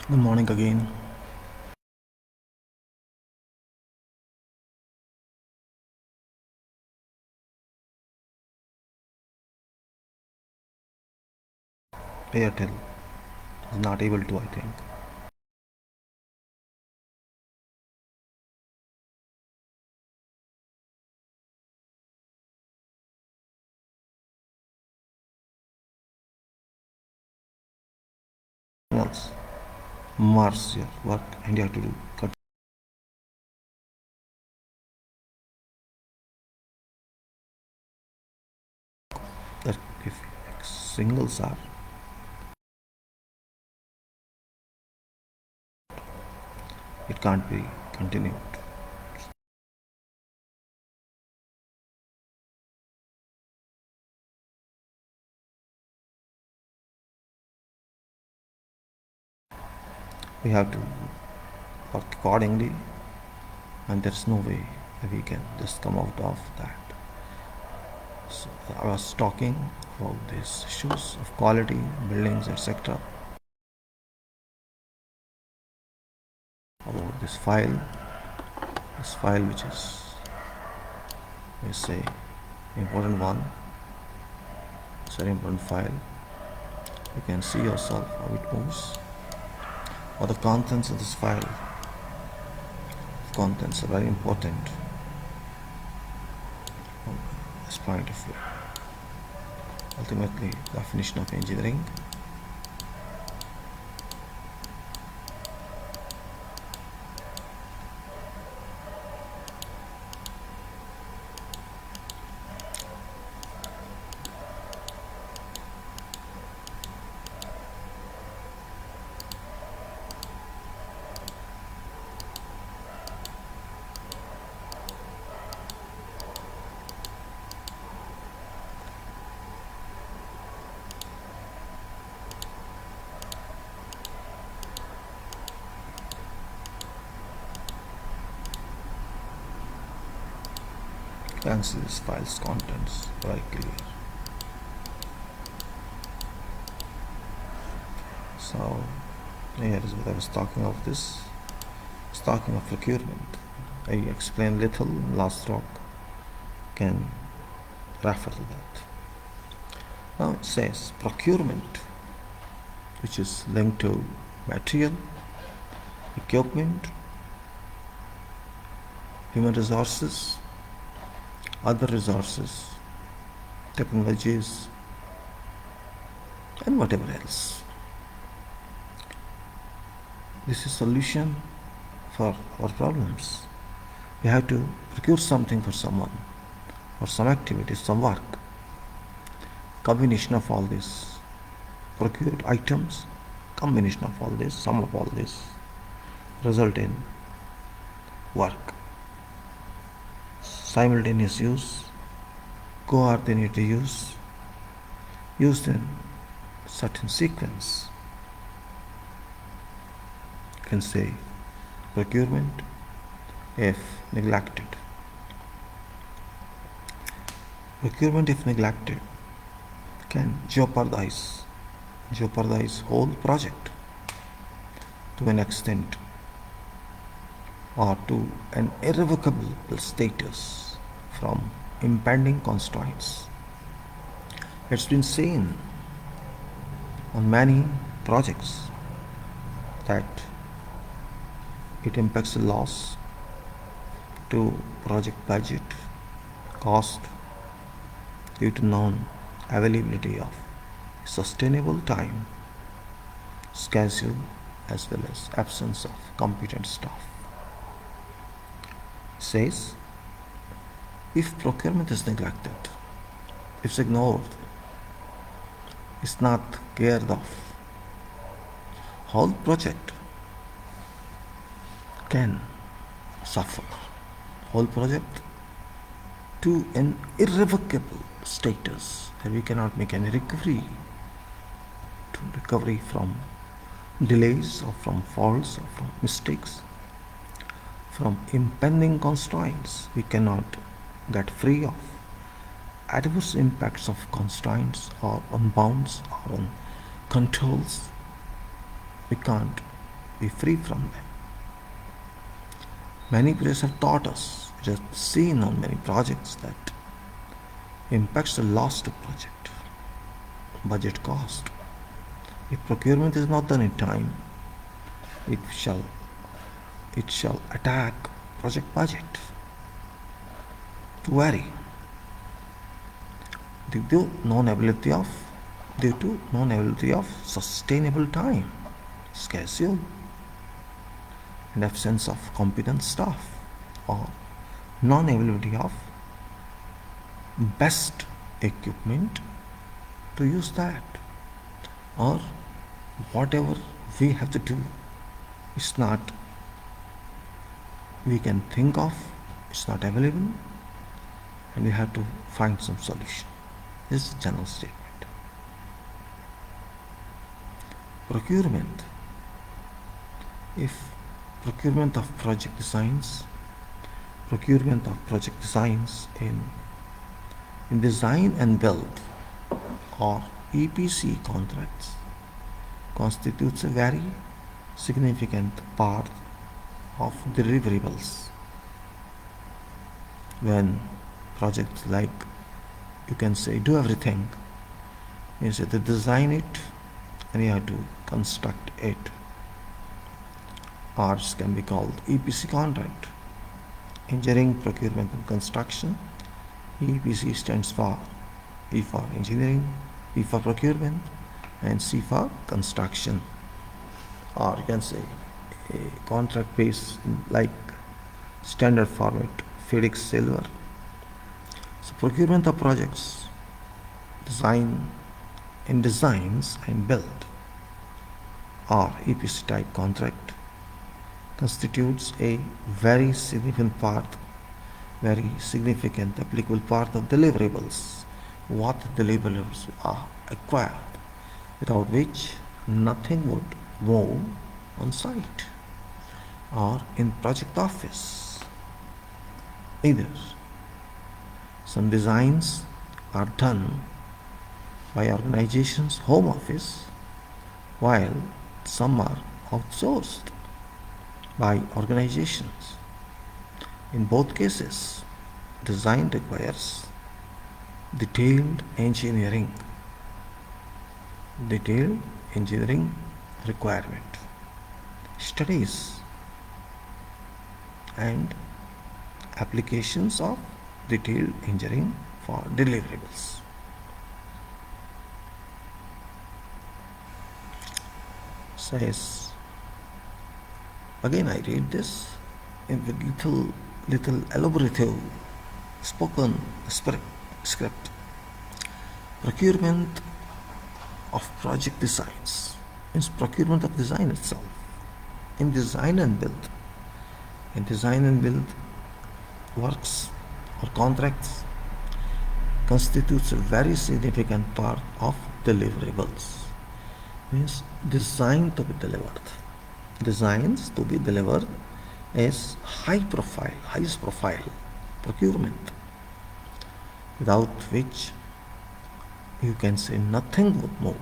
Good morning again. Airtel is not able to, I think. Else, Mars your work and you have to do cut. That if singles are, it can't be continued. We have to work accordingly, and there's no way that we can just come out of that. So I was talking about these issues of quality, buildings, etc. About this file which is, we say, important one. It's a very important file. You can see yourself how it moves, or the contents of this file. Contents are very important from this point of view. Ultimately, definition of engineering. You can see this file's contents very clear. So here is what I was talking of this. I was talking of procurement. I explained little in last talk. Can refer to that. Now it says procurement, which is linked to material, equipment, human resources, other resources, technologies, and whatever else. This is solution for our problems. We have to procure something for someone, or some activity, some work. Combination of all this procured items, combination of all this, sum of all this, result in work. Simultaneous use, coordinated use, used in certain sequence. You can say procurement if neglected. Procurement if neglected can jeopardize whole project to an extent, or to an irrevocable status from impending constraints. It's been seen on many projects that it impacts a loss to project budget, cost, due to non-availability of sustainable time, schedule, as well as absence of competent staff. It says, if procurement is neglected, if it's ignored, it's not cared of, whole project can suffer. Whole project to an irrevocable status that we cannot make any recovery from delays, or from faults, or from mistakes, from impending constraints. We cannot get free of adverse impacts of constraints, or on bounds, or on controls. We can't be free from them. Many players have taught us, it is seen on many projects that impacts the lost project, budget cost. If procurement is not done in time, it shall attack project budget to vary due to non-availability of sustainable time, schedule, and absence of competent staff, or non-availability of best equipment to use that, or whatever we have to do, it's not, we can think of, it's not available, and we have to find some solution. This is a general statement. Procurement. If procurement of project designs in design and build or EPC contracts constitutes a very significant part of deliverables. When projects like, you can say, do everything, you say to design it and you have to construct it. Ours can be called EPC contract. Engineering, procurement and construction. EPC stands for E for engineering, P for procurement, and C for construction. Or you can say a contract based like standard format, FedEx Silver. So procurement of projects, designs and build or EPC type contract constitutes a very significant applicable part of deliverables. What deliverables are acquired, without which nothing would move on site or in project office. Either some designs are done by organization's home office, while some are outsourced by organizations. In both cases, design requires detailed engineering requirement, studies and applications of detailed engineering for deliverables. Says, again I read this in the little elaborative spoken script. Procurement of project designs means procurement of design itself. In design and build works or contracts constitutes a very significant part of deliverables. Means designs to be delivered is highest profile procurement, without which you can say nothing would move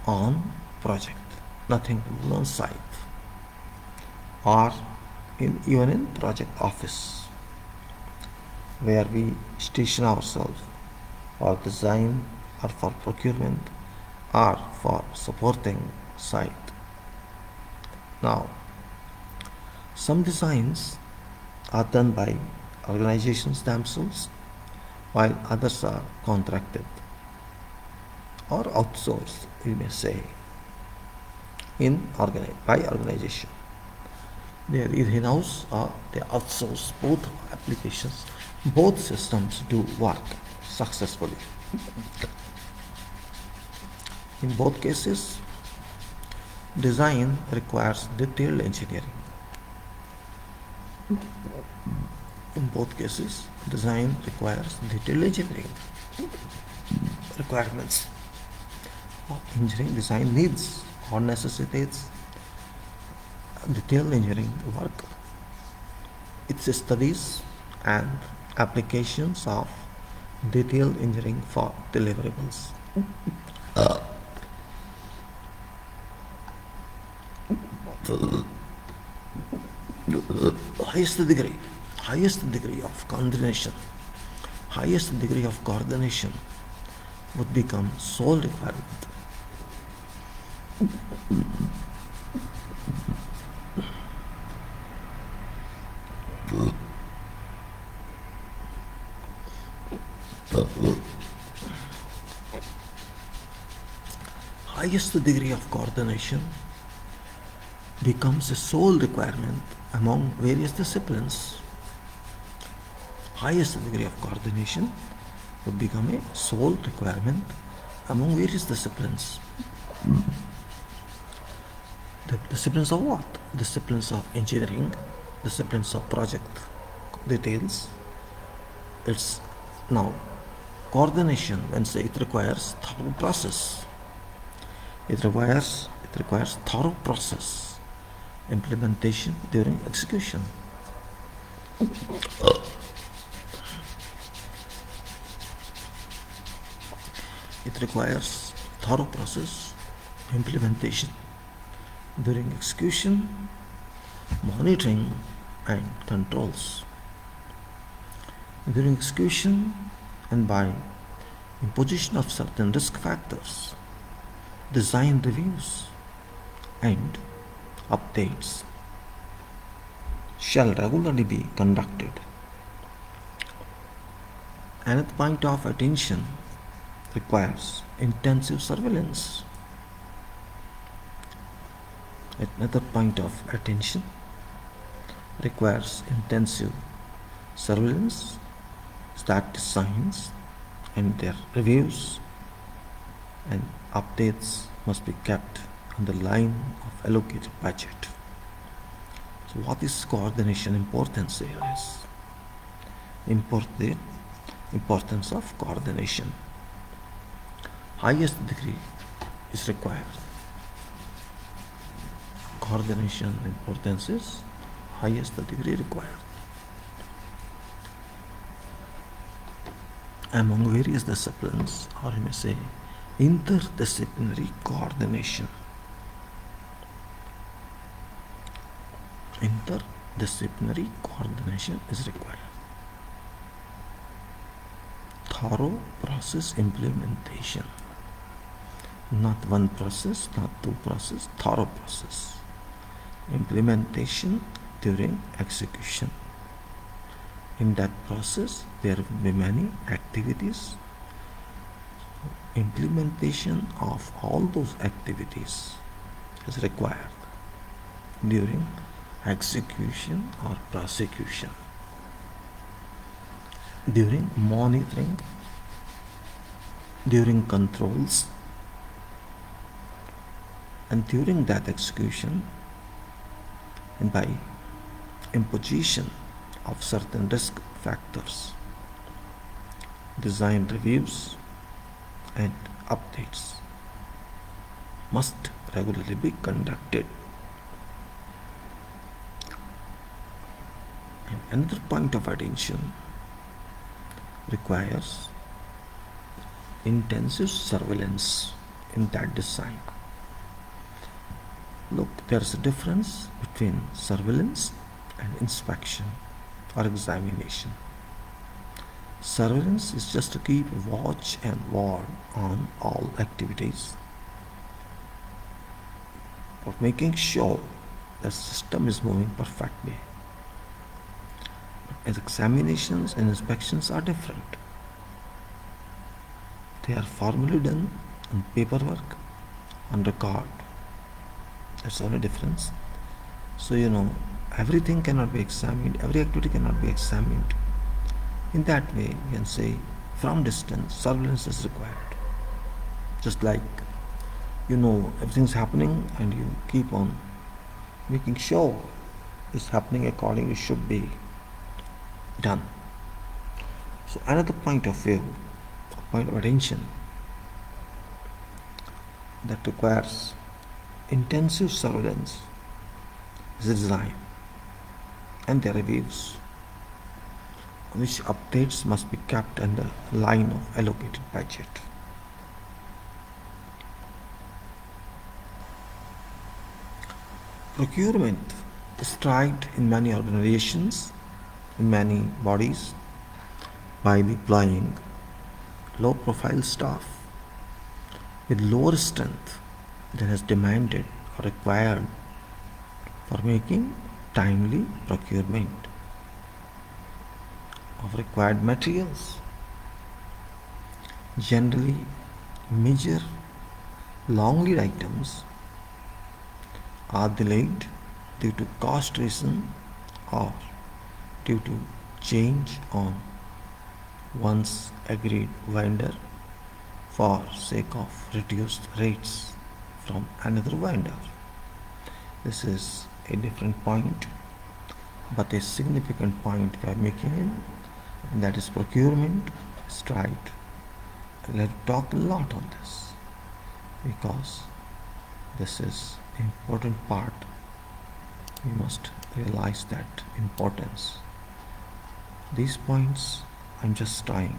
on project, nothing would move on site, or even in project office where we station ourselves, or design or for procurement or for supporting site. Now, some designs are done by organizations themselves, while others are contracted or outsourced, we may say, by organization. They are either in-house or they outsource. Both applications, both systems do work successfully. In both cases, design requires detailed engineering. In both cases, design requires detailed engineering requirements. Engineering design needs or necessitates detailed engineering work. It's studies and applications of detailed engineering for deliverables. highest degree of coordination would become sole requirement. Highest degree of coordination becomes a sole requirement among various disciplines. Highest degree of coordination would become a sole requirement among various disciplines. The disciplines of what? Disciplines of engineering, disciplines of project details. It's now coordination when say it requires thorough process. It requires thorough process, implementation during execution. It requires thorough process, implementation during execution, monitoring and controls. During execution and by imposition of certain risk factors, design reviews and updates shall regularly be conducted. Another point of attention requires intensive surveillance. Another point of attention requires intensive surveillance, that designs and their reviews and updates must be kept on the line of allocated budget. So what is coordination importance here is? The importance of coordination. Highest degree is required. Coordination importance is highest degree required. Among various disciplines, or you may say interdisciplinary coordination. Interdisciplinary coordination is required. Thorough process implementation. Not one process, not two process, thorough process. Implementation during execution. In that process, there will be many activities. Implementation of all those activities is required during execution or prosecution, during monitoring, during controls, and during that execution, and by imposition of certain risk factors, design reviews and updates must regularly be conducted. And another point of attention requires intensive surveillance in that design. Look, there's a difference between surveillance and inspection or examination. Surveillance is just to keep a watch and ward on all activities, of making sure the system is moving perfectly. As examinations and inspections are different. They are formally done on paperwork, on record. That's the only difference. So everything cannot be examined, every activity cannot be examined. In that way, you can say from distance, surveillance is required. Just like everything's happening and you keep on making sure it's happening according it should be done. So another point of view, point of attention that requires intensive surveillance is the design and their reviews, which updates must be kept in the line of allocated budget. Procurement is tried in many organizations, in many bodies, by deploying low profile staff with lower strength than is demanded or required for making timely procurement of required materials. Generally, major long lead items are delayed due to cost reason or due to change on one's agreed vendor for sake of reduced rates from another vendor. This is a different point, but a significant point we are making it, and that is procurement stride. Let's talk a lot on this because this is an important part. We must realize that importance. These points I'm just trying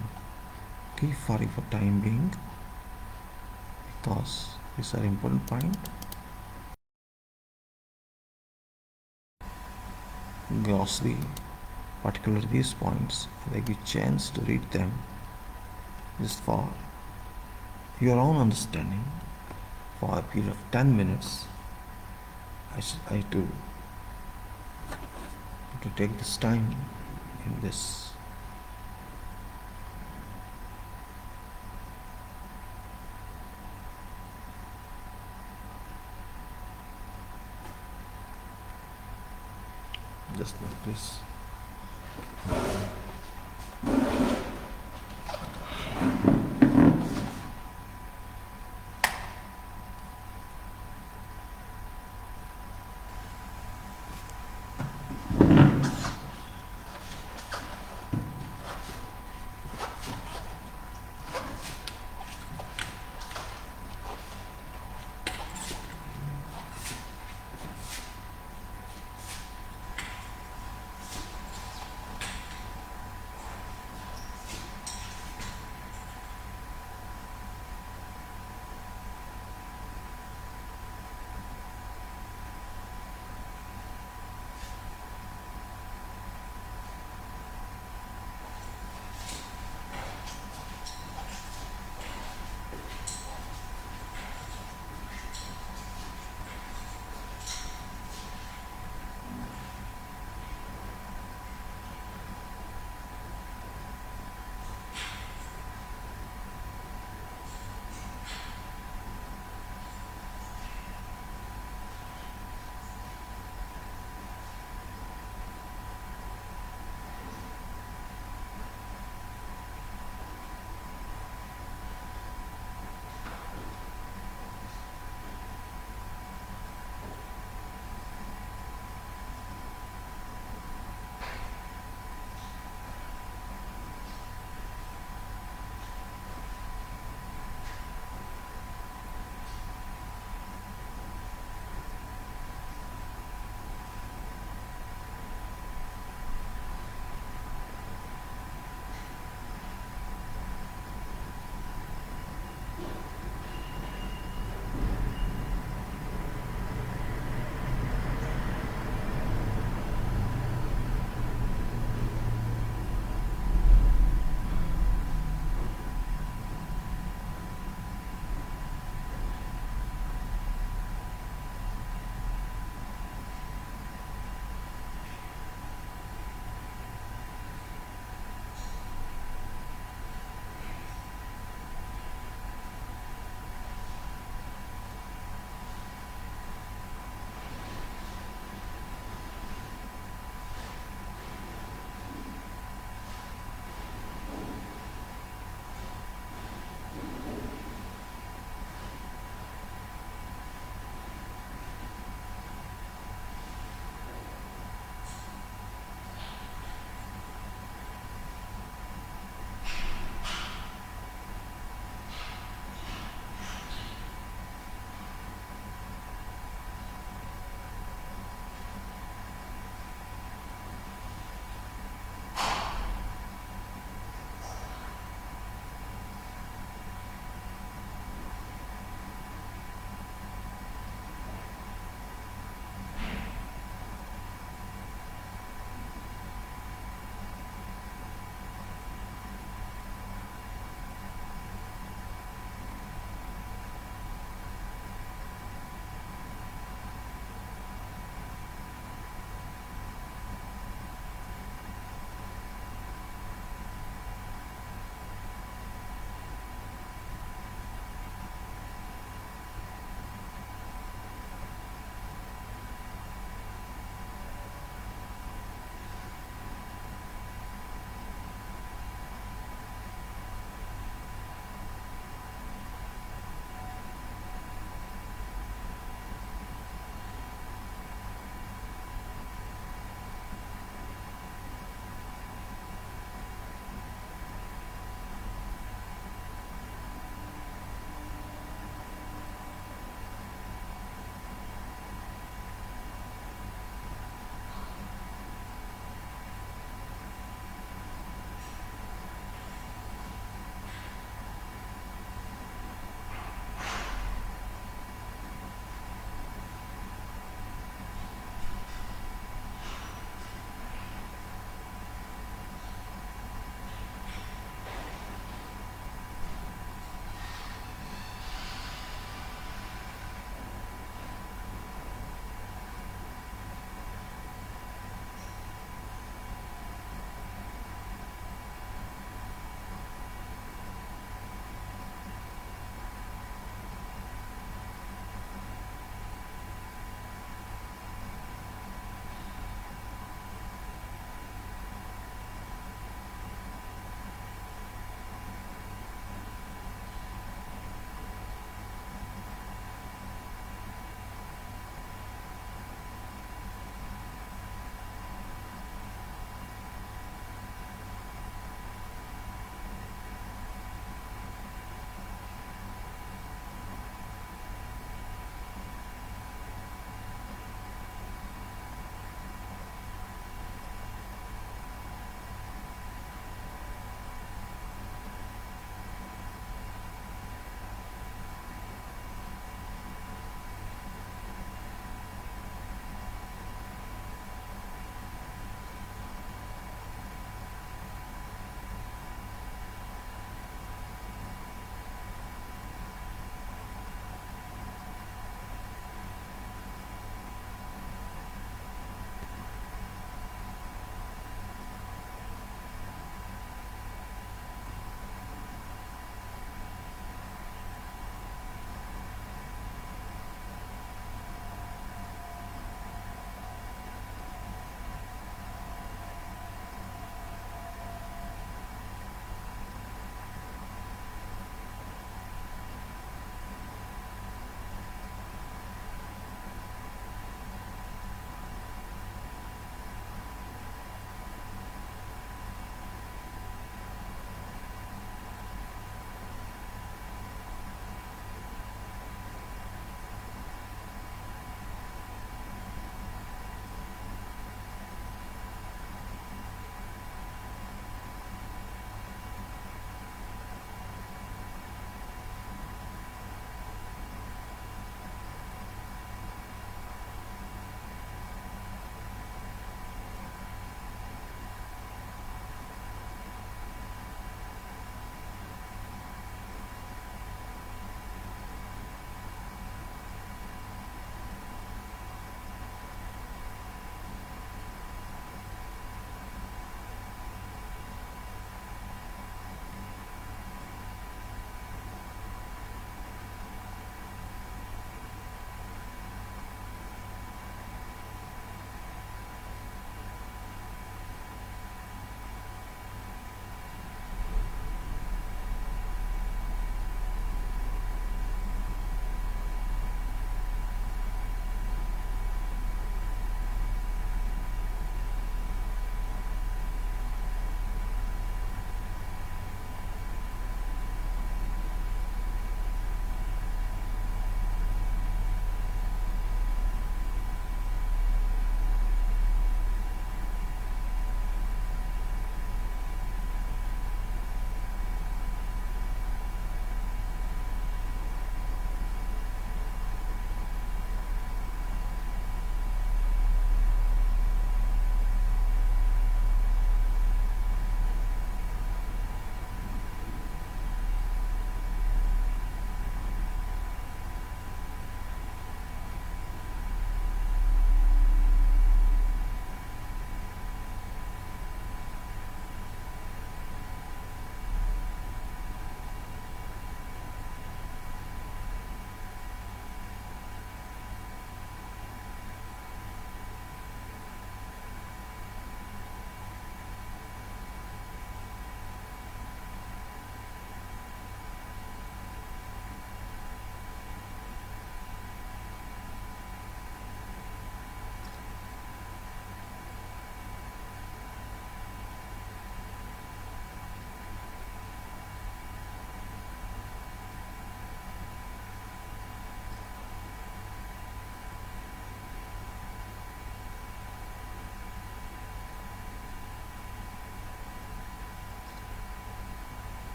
keep for you for time being because these are important points. Glossary, particularly these points, if I give chance to read them just for your own understanding for a period of 10 minutes. I to take this time in this. Just like this.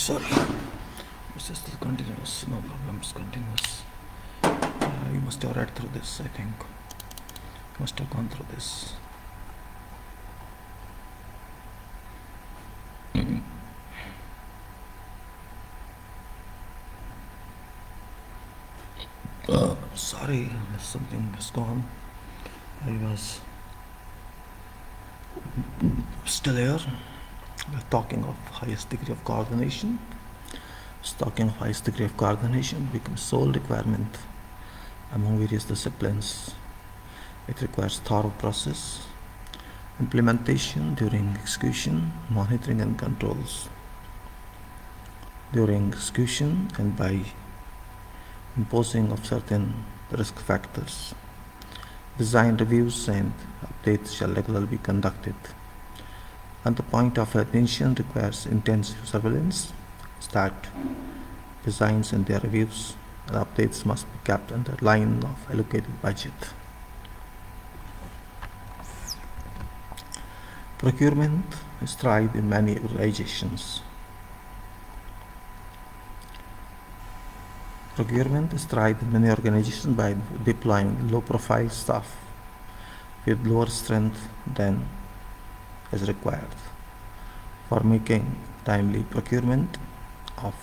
sorry. This is still continuous. No problems. Continuous. You must have read through this. I think you must have gone through this. Sorry, something has gone. I was still here. We're talking of highest degree of coordination. Talking of highest degree of coordination becomes sole requirement among various disciplines. It requires thorough process, implementation during execution, monitoring and controls during execution, and by imposing of certain risk factors. Design reviews and updates shall regularly be conducted. And the point of attention requires intensive surveillance, that designs and their reviews and updates must be kept under line of allocated budget. Procurement is tried in many organizations. Procurement is tried in many organizations by deploying low-profile staff with lower strength than is required for making timely procurement of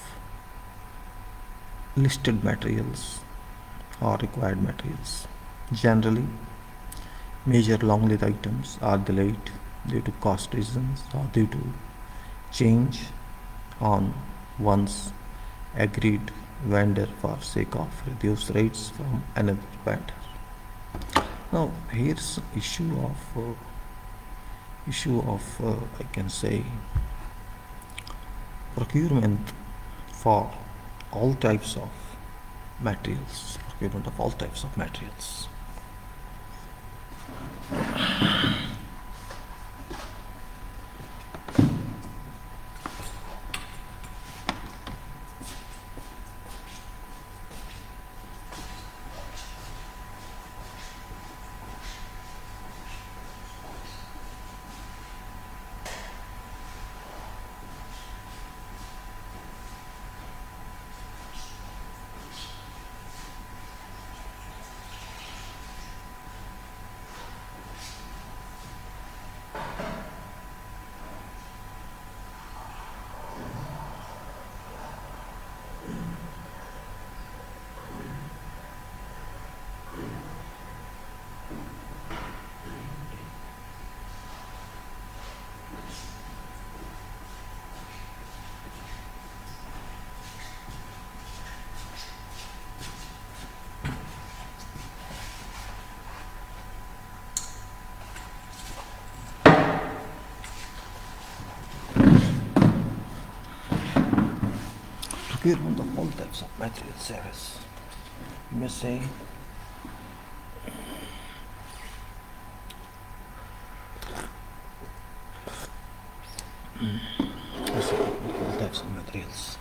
listed materials or required materials. Generally, major long lead items are delayed due to cost reasons or due to change on one's agreed vendor for sake of reduced rates from another vendor. Now here's issue of I can say procurement for all types of materials. Procurement of all types of materials. Procurement of all types of material service. You may say all types of materials.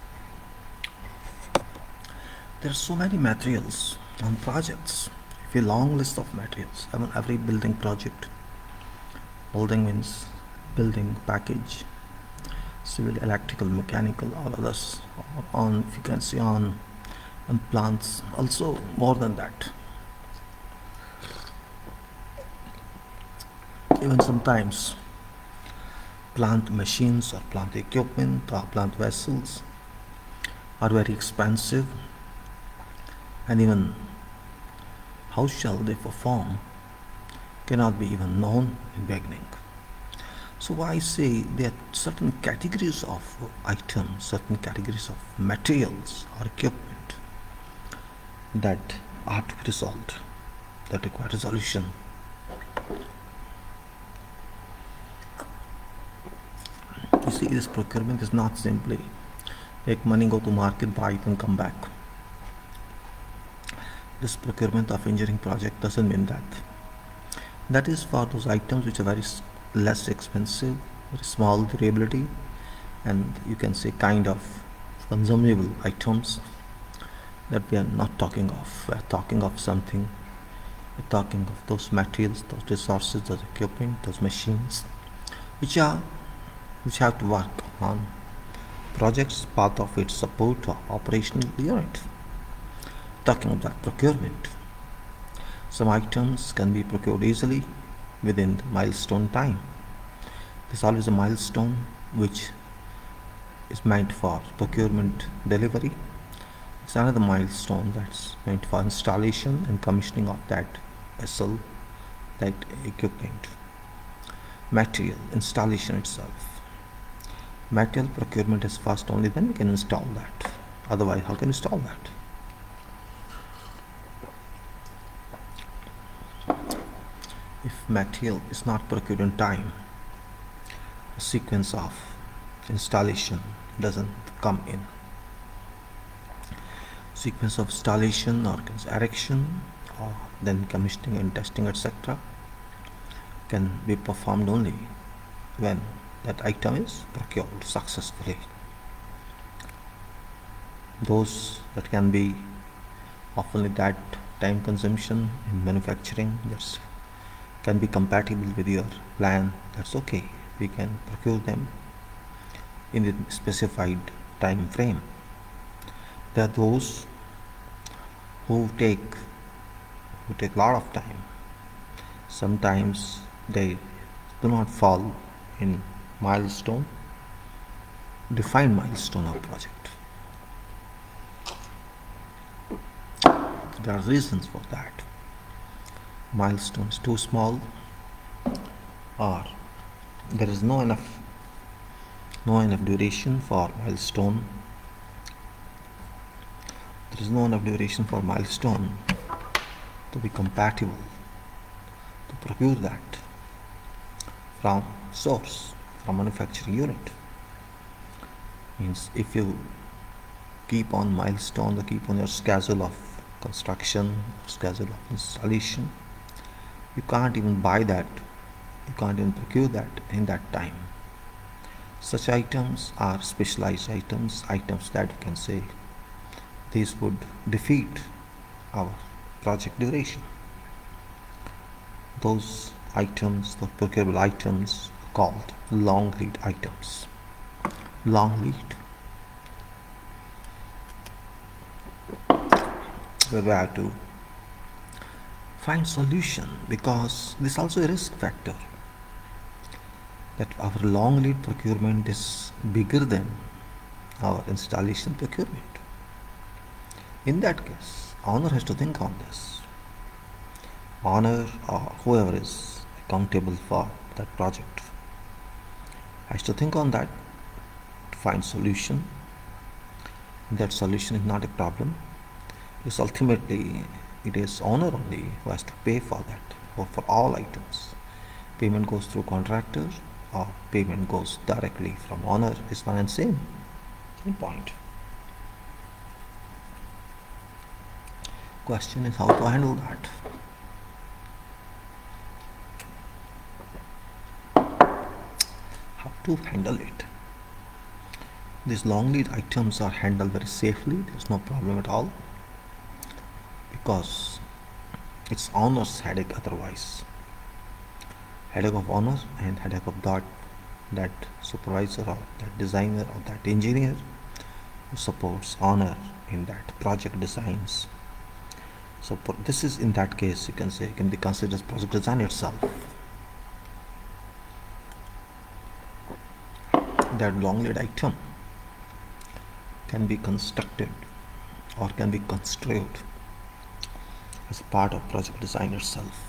There are so many materials on projects. A long list of materials. I mean, every building project. Building means building package, civil, electrical, mechanical, all others. On, if you can see, on plants. Also more than that. Even sometimes plant machines or plant equipment or plant vessels are very expensive, and even how shall they perform cannot be even known in beginning. So I say there are certain categories of items, certain categories of materials or equipment that are to be resolved, that require resolution. You see, this procurement is not simply take money, go to market, buy it and come back. This procurement of engineering project doesn't mean that. That is for those items which are very less expensive, very small durability, and you can say kind of consumable items that we are not talking of. We are talking of something, we're talking of those materials, those resources, those equipment, those machines which have to work on project's path of its support or operational unit. Talking about procurement, some items can be procured easily within the milestone time. There's always a milestone which is meant for procurement delivery. It's another milestone that's meant for installation and commissioning of that vessel, that equipment. Material installation itself. Material procurement is first, only then we can install that. Otherwise, how can we install that? If material is not procured in time, a sequence of installation doesn't come in. Sequence of installation or erection or then commissioning and testing, etc., can be performed only when that item is procured successfully. Those that can be of only that time consumption in manufacturing, that can be compatible with your plan, that's okay. We can procure them in the specified time frame. There are those who take a lot of time. Sometimes they do not fall in defined milestone of project. There are reasons for that. Milestone is too small, or there is no enough duration for milestone. There is no enough duration for milestone to be compatible to procure that from source, from manufacturing unit. Means if you keep on milestone, or keep on your schedule of construction, schedule of installation, you can't even buy that, you can't even procure that in that time. Such items are specialized items that you can say these would defeat our project duration. Those items, the procurable items, are called long lead items. Long lead. We have to find solution, because this is also a risk factor, that our long lead procurement is bigger than our installation procurement. In that case, owner has to think on this. Owner or whoever is accountable for that project has to think on that to find solution. That solution is not a problem, because ultimately it is owner only who has to pay for that, or for all items. Payment goes through contractor or payment goes directly from owner is one and same point. Question is how to handle that. How to handle it. These long lead items are handled very safely. There's no problem at all, because it's owner's headache otherwise. Headache of owner and headache of that supervisor or that designer or that engineer who supports owner in that project designs. So this is, in that case, you can say, can be considered as project design itself. That long lead item can be constructed or can be construed as part of project design itself.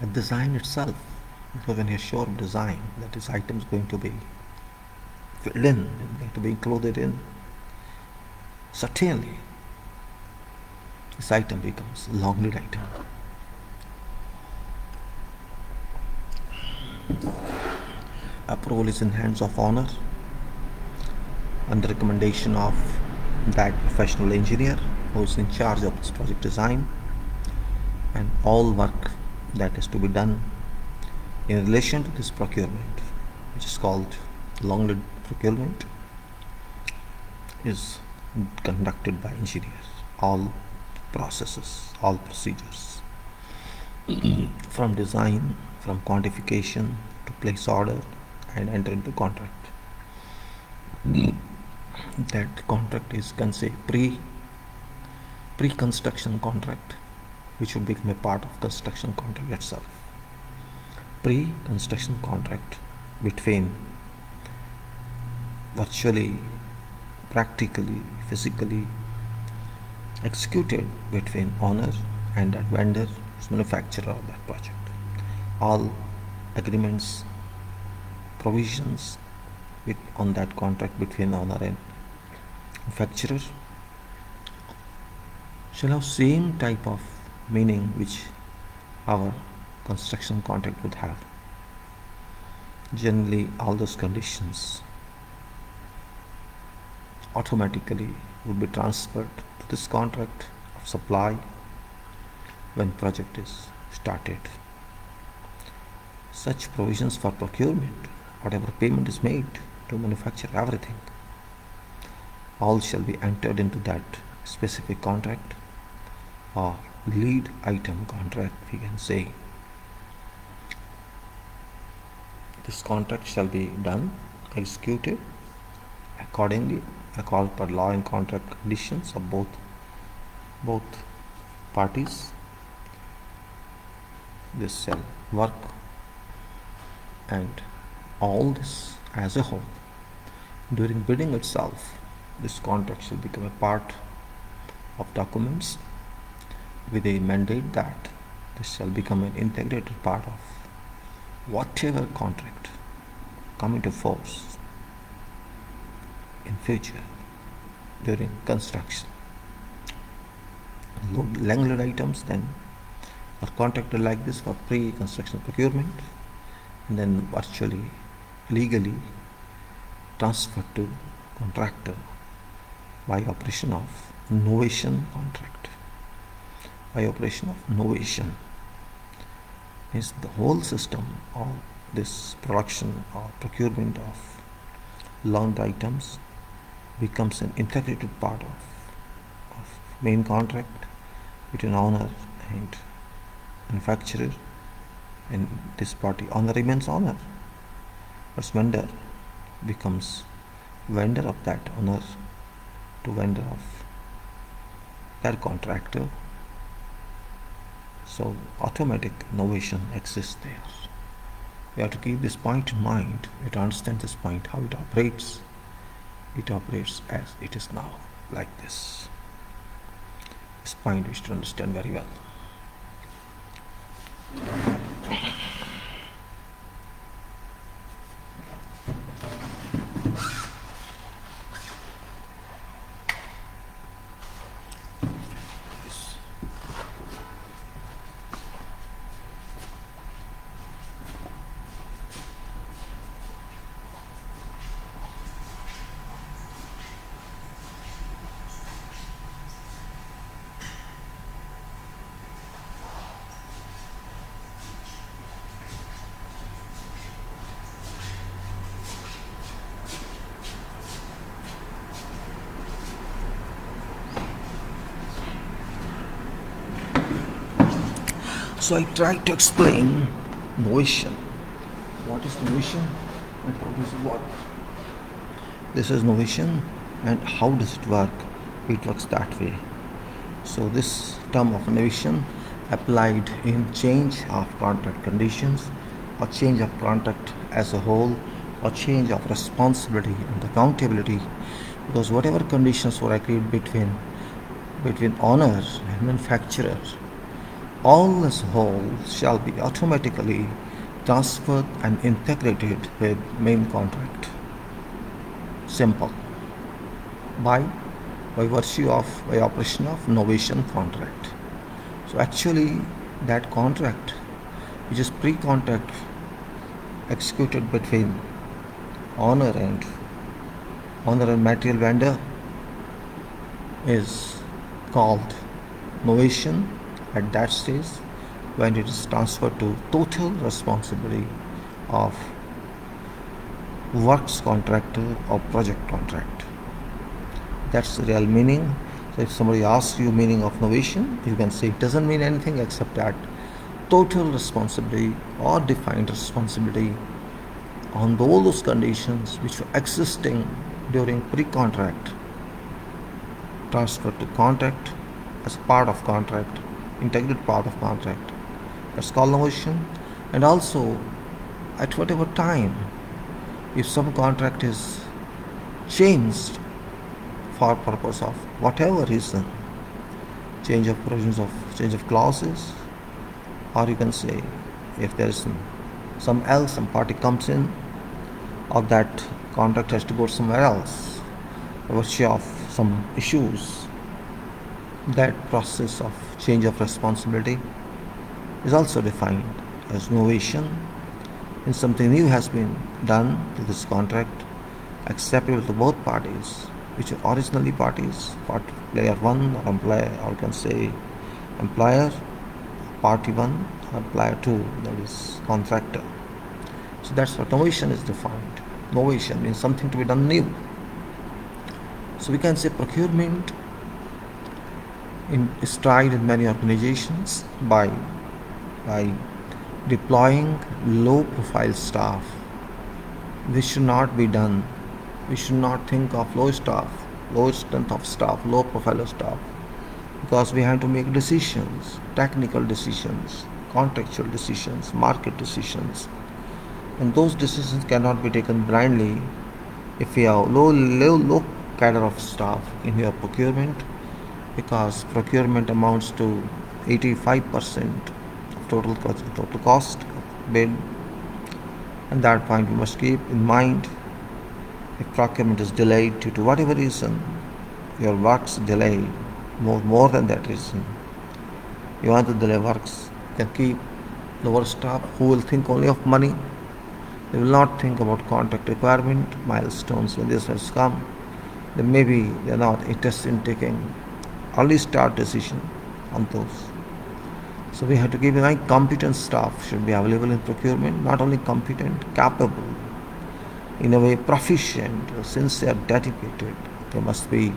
The design itself, because when you're sure of design, that this item is going to be filled in, going to be included in, certainly this item becomes long lead item. Approval is in hands of owner on the recommendation of that professional engineer who is in charge of this project design, and all work that is to be done in relation to this procurement, which is called long lead procurement, is conducted by engineers. All processes, all procedures, from design, from quantification to place order and enter into contract. That contract is, can say, pre-construction contract, which will become a part of construction contract itself. Pre-construction contract between virtually, practically, physically executed between owner and that vendor, manufacturer of that project. All agreements, provisions on that contract between owner and manufacturer shall have same type of meaning which our construction contract would have. Generally, all those conditions automatically would be transferred to this contract of supply when project is started. Such provisions for procurement, whatever payment is made to manufacture everything, all shall be entered into that specific contract or lead item contract, we can say. This contract shall be done, executed accordingly, according to law and contract conditions of both parties. This shall work, and all this as a whole. During bidding itself, this contract shall become a part of documents with a mandate that this shall become an integrated part of whatever contract come into force in future during construction. Long-lead items then are contracted like this for pre-construction procurement, and then virtually, legally transferred to contractor by operation of novation contract. By operation of novation means the whole system of this production or procurement of long items becomes an integrated part of main contract between owner and manufacturer, and this party owner remains owner, but vendor becomes vendor of that owner to vendor of that contractor. So automatic novation exists there. We have to keep this point in mind. We have to understand this point, how it operates. It operates as it is now, like this. This point we should understand very well. So I tried to explain novation. What is novation and how does it work? This is novation, and how does it work? It works that way. So this term of novation applied in change of contract conditions, or change of contract as a whole, or change of responsibility and accountability, because whatever conditions were agreed between owner and manufacturer, all as a whole shall be automatically transferred and integrated with main contract. Simple. By virtue of, by operation of novation contract. So actually that contract, which is pre-contract executed between owner and material vendor, is called novation at that stage, when it is transferred to total responsibility of works contractor or project contract. That's the real meaning. So if somebody asks you meaning of novation, you can say it doesn't mean anything except that total responsibility or defined responsibility on all those conditions which were existing during pre-contract, transfer to contract as part of contract, integrated part of contract. That's called novation. And also, at whatever time, if some contract is changed for purpose of whatever reason, change of provisions of change of clauses, or you can say if there is some party comes in, or that contract has to go somewhere else, by virtue of some issues, that process of change of responsibility is also defined as novation. And something new has been done to this contract, acceptable to both parties, which are originally parties, player one or employer, or you can say employer, party one, or player two, that is contractor. So that's what novation is defined. Novation means something to be done new. So we can say procurement is tried in many organizations by deploying low profile staff. This should not be done. We should not think of low strength of staff, low profile of staff, because we have to make decisions, technical decisions, contractual decisions, market decisions, and those decisions cannot be taken blindly if we have low cadre of staff in your procurement, because procurement amounts to 85% of total cost of bid. And that point we must keep in mind. If procurement is delayed due to whatever reason, your works delay more than that reason, you want to delay works, you can keep lower staff who will think only of money. They will not think about contract requirement, milestones when this has come. Then maybe they are not interested in taking early start decision on those. So we have to keep in mind competent staff should be available in procurement, not only competent, capable, in a way proficient, sincere, dedicated, they must be.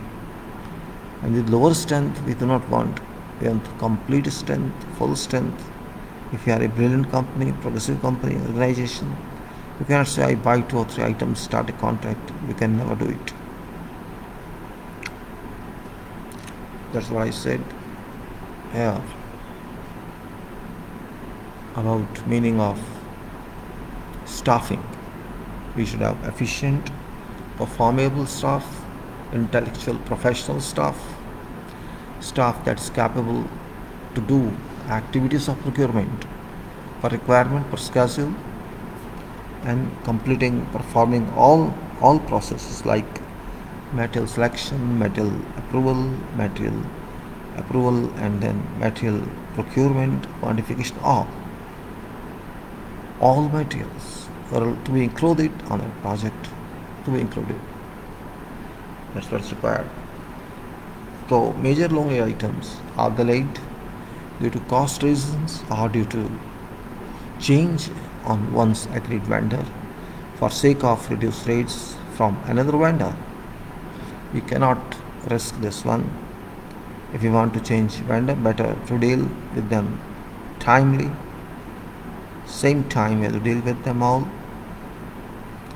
And with lower strength, we do not want. We want complete strength, full strength. If you are a brilliant company, progressive company, organization, you cannot say I buy 2 or 3 items, start a contract. You can never do it. That's what I said here about meaning of staffing. We should have efficient, performable staff, intellectual, professional staff that is capable to do activities of procurement per requirement, per schedule, and performing all processes like material selection, material approval, and then material procurement, quantification, all materials are to be included on a project, to be included. That's what's required. So major long lead items are delayed due to cost reasons or due to change on one's agreed vendor for sake of reduced rates from another vendor. You cannot risk this one. If you want to change vendor, better to deal with them timely. Same time you have to deal with them all,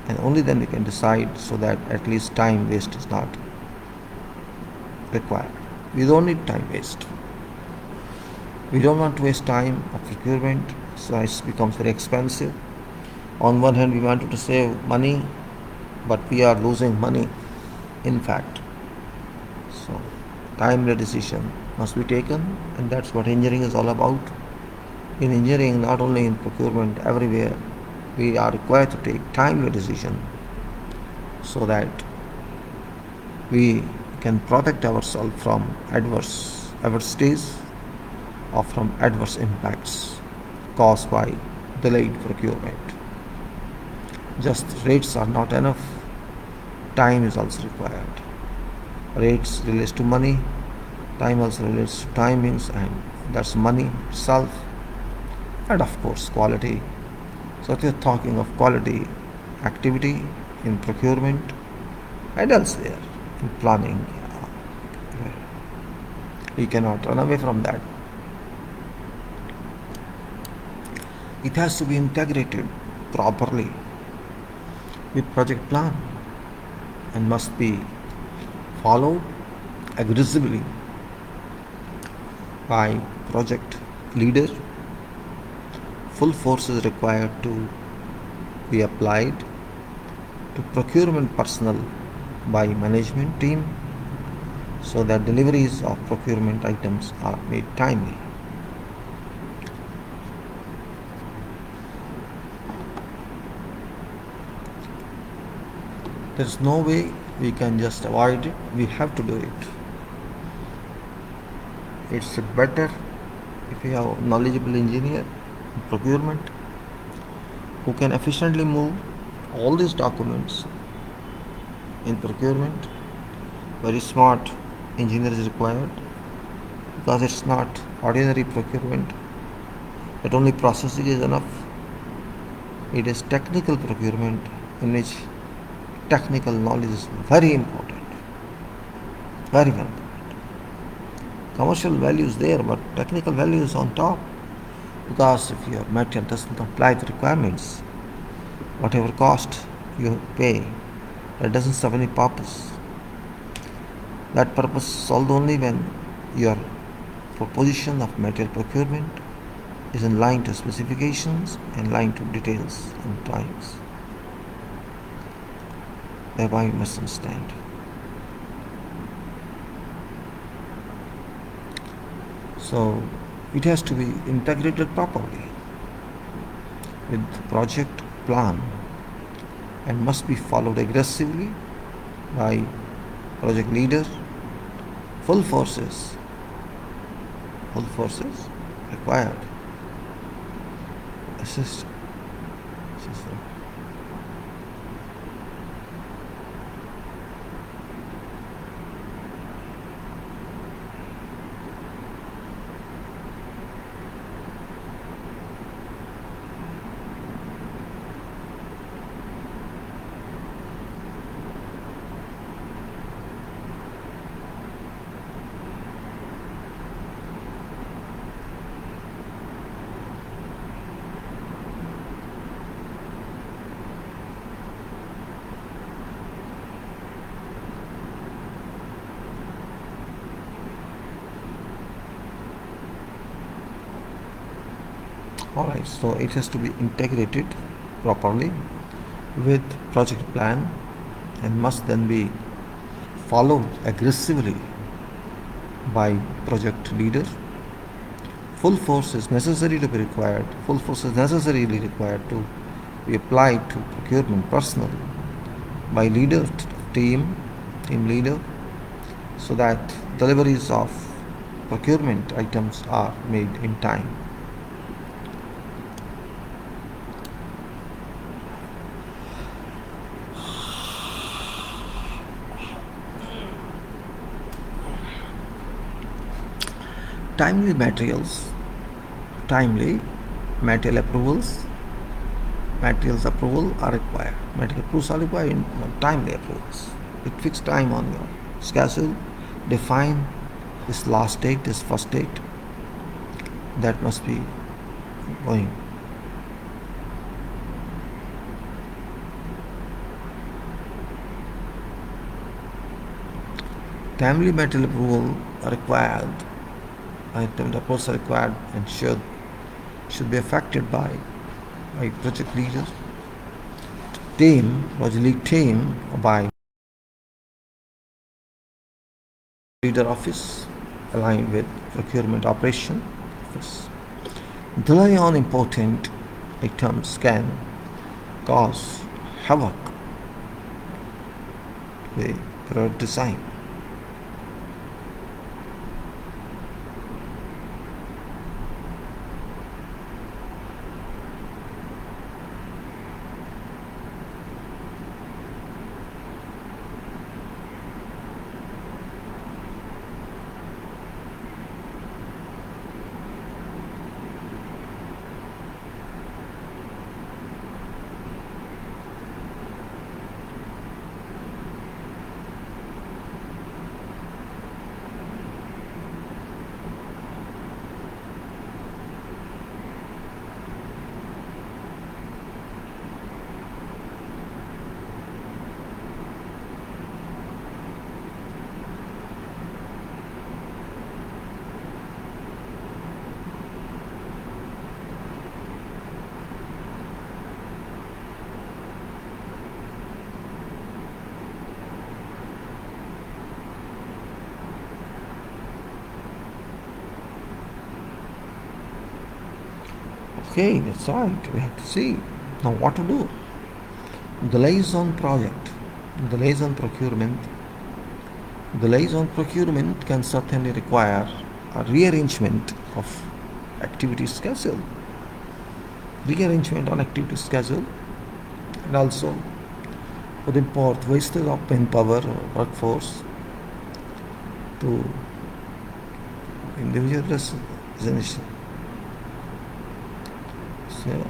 and only then we can decide, so that at least time waste is not required. We don't need time waste. We don't want to waste time of procurement, so it becomes very expensive. On one hand, we wanted to save money, but we are losing money, in fact. So, timely decision must be taken, and that's what engineering is all about. In engineering, not only in procurement, everywhere, we are required to take timely decision so that we can protect ourselves from adversities or from adverse impacts caused by delayed procurement. Just rates are not enough. Time is also required. Rates relates to money. Time also relates to timings, and that's money itself. And of course, quality. So if you're talking of quality activity in procurement and elsewhere in planning, we cannot run away from that. It has to be integrated properly with project plan and must be followed aggressively by project leader. Full force is required to be applied to procurement personnel by management team so that deliveries of procurement items are made timely. There's no way we can just avoid it. We have to do it. It's better if we have a knowledgeable engineer in procurement who can efficiently move all these documents in procurement. Very smart engineer is required because it's not ordinary procurement that only processing is enough. It is technical procurement in which technical knowledge is very important, very important. Commercial value is there, but technical value is on top, because if your material doesn't comply with requirements, whatever cost you pay, that doesn't serve any purpose. That purpose is solved only when your proposition of material procurement is in line to specifications and line to details and times. Thereby you must understand. So it has to be integrated properly with the project plan and must be followed aggressively by project leader. Full forces required. Assist. Alright, so it has to be integrated properly with project plan and must then be followed aggressively by project leader. Full force is necessarily required to be applied to procurement personnel by leader, team leader, so that deliveries of procurement items are made in time. Timely material approvals are required. Material approvals are required in timely approvals. With fixed time on your schedule, define this last date, this first date. That must be going. Timely material approval are required. Approvals are required and should be affected by project leader, project lead team, or by leader office aligned with procurement operation office. Delay on important items can cause havoc to the product design. Okay, that's right. We have to see now what to do. The liaison project, the liaison procurement. The liaison procurement can certainly require a rearrangement of activity schedule, rearrangement on activity schedule, and also would import wastage of manpower or workforce to individual resignation. So,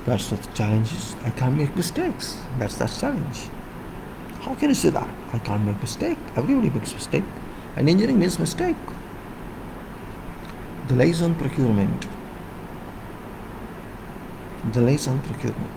that's the challenge. I can't make mistakes. That's the challenge. How can you say that? I can't make mistake. Everybody makes mistake. And engineering means mistake. The liaison procurement. The liaison procurement.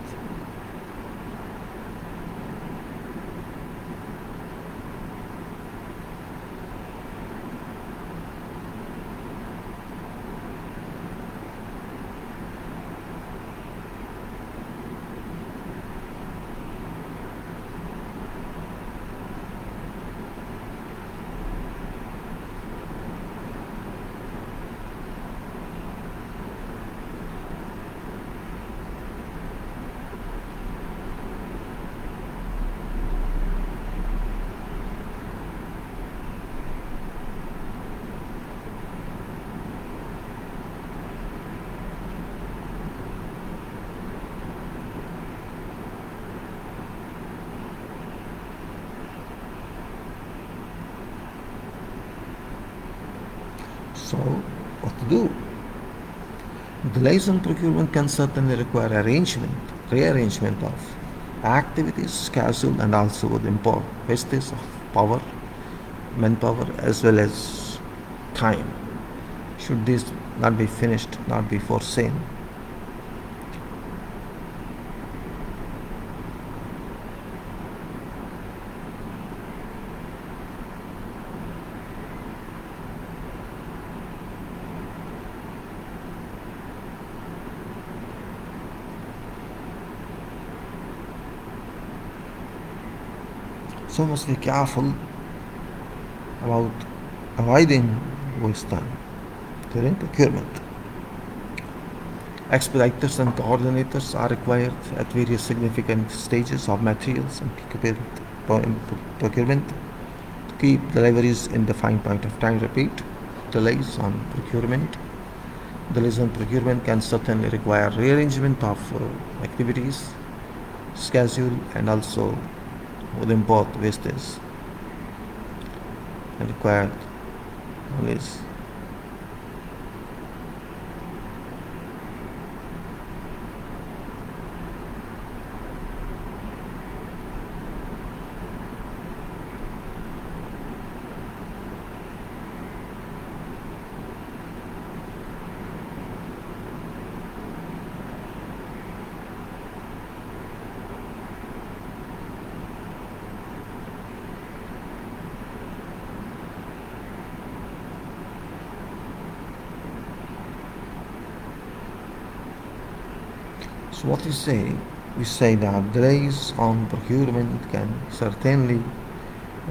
So, what to do? The liaison procurement can certainly require rearrangement of activities, schedule, and also would import wastage of power, manpower, as well as time. Should this not be finished, not be foreseen? So we must be careful about avoiding waste time during procurement. Expediters and coordinators are required at various significant stages of materials and procurement to keep deliveries in defined point of time. Repeat, delays on procurement. Delays on procurement can certainly require rearrangement of activities, schedule, and also would import wastage and required always. So what we say? We say that delays on procurement can certainly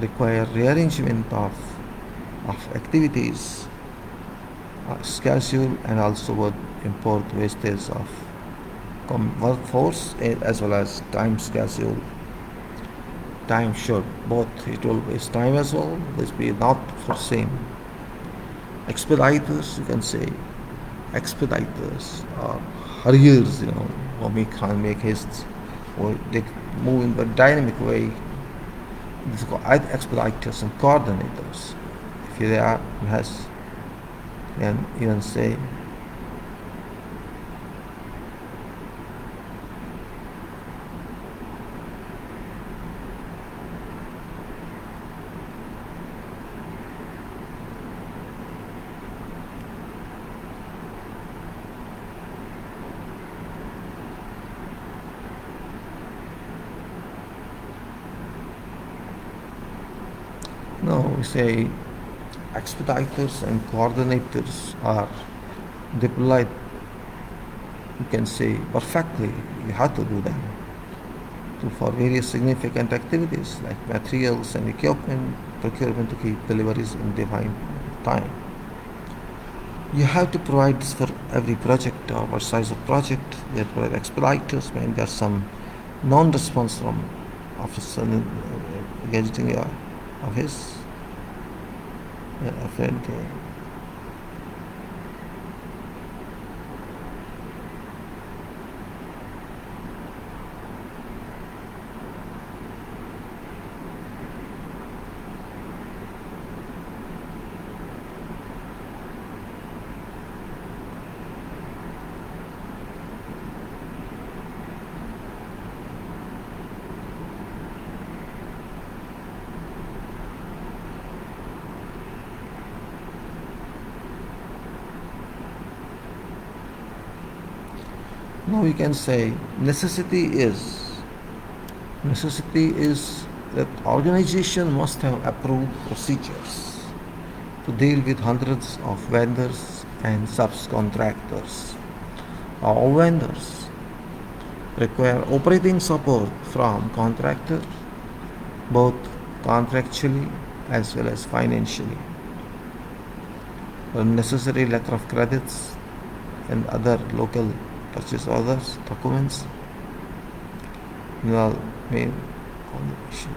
require rearrangement of activities, schedule, and also would import wastage of workforce as well as time schedule. Time should both, it will waste time as well. This be not foreseen. Expeditors, you can say, expeditors or hurriers, or can make haste, or they move in a dynamic way. These are expeditors and coordinators. If they are, has, and even say, No, we say expediters and coordinators are deployed, you can say perfectly, you have to do them for various significant activities like materials and equipment procurement to keep deliveries in defined time. You have to provide this for every project or size of project. They provide expediters when there's some non-response from officer getting of his friend. Now we can say necessity is that organization must have approved procedures to deal with hundreds of vendors and subcontractors. All vendors require operating support from contractor, both contractually as well as financially. The necessary letter of credits and other local purchase orders, documents, will made on the issue.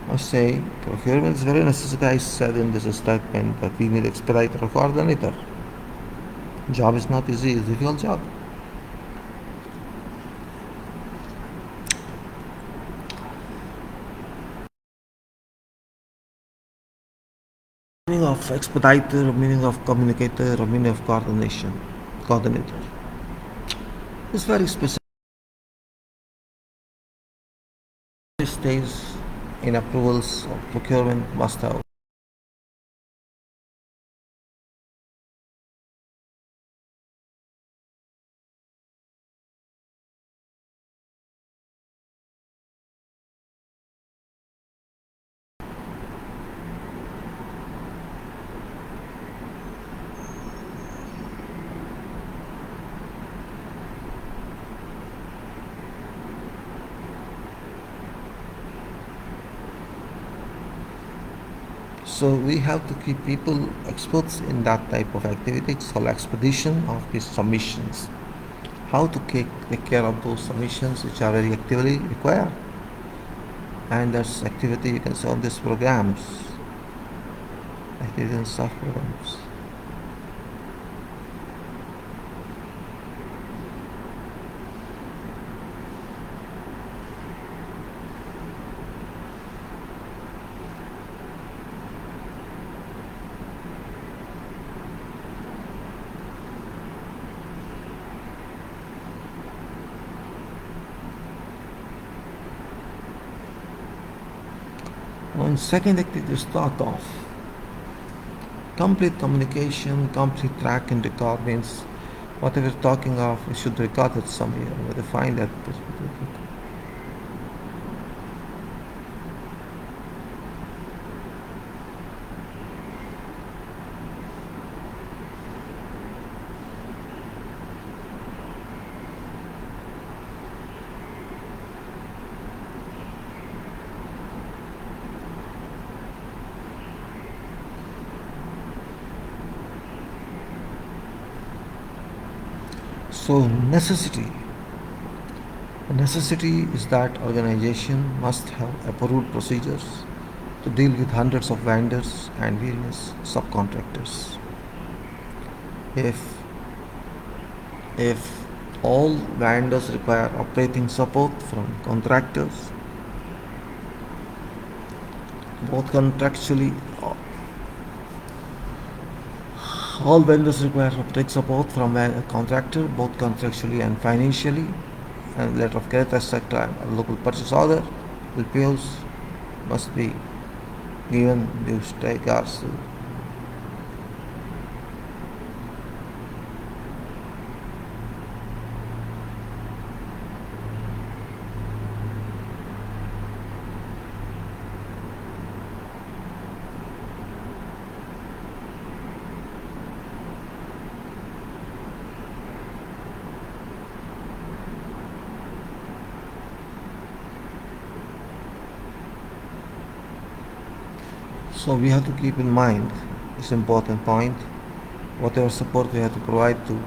I say procurement is very necessary. I said in this statement that we need expediter or coordinator. Job is not easy, it's a difficult job. Meaning of expediter, meaning of communicator, meaning of coordinator. It's very specific. Stays in approvals of procurement must have. So we have to keep people experts in that type of activity. It's called expedition of these submissions. How to take care of those submissions which are very actively required. And there's activity you can say on these programs. Activity and soft programs. On second activity to start off, complete communication, complete track and record means whatever we're talking of, we should record it somewhere. We define that. So necessity is that organization must have approved procedures to deal with hundreds of vendors and various subcontractors. If if all vendors require operating support from contractors, both contractually, all vendors require operating support from a contractor, both contractually and financially, and letter of credit, etc. A local purchase order, LPOs must be given due regards to. So we have to keep in mind this important point. Whatever support we have to provide to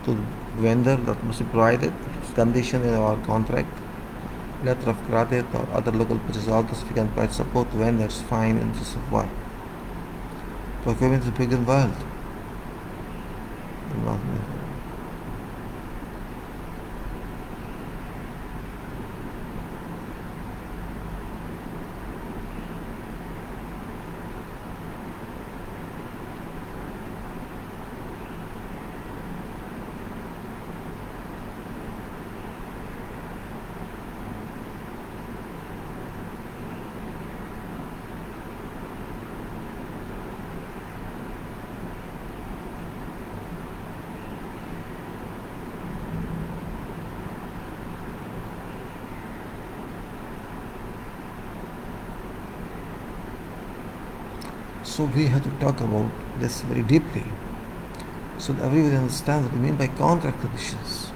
the vendor, that must be provided. It's conditioned in our contract. Letter of credit or other local purchase orders, we can provide support to vendors, fine, and so forth. Procurement is a big world. So we have to talk about this very deeply so that everybody understands what we mean by contract conditions.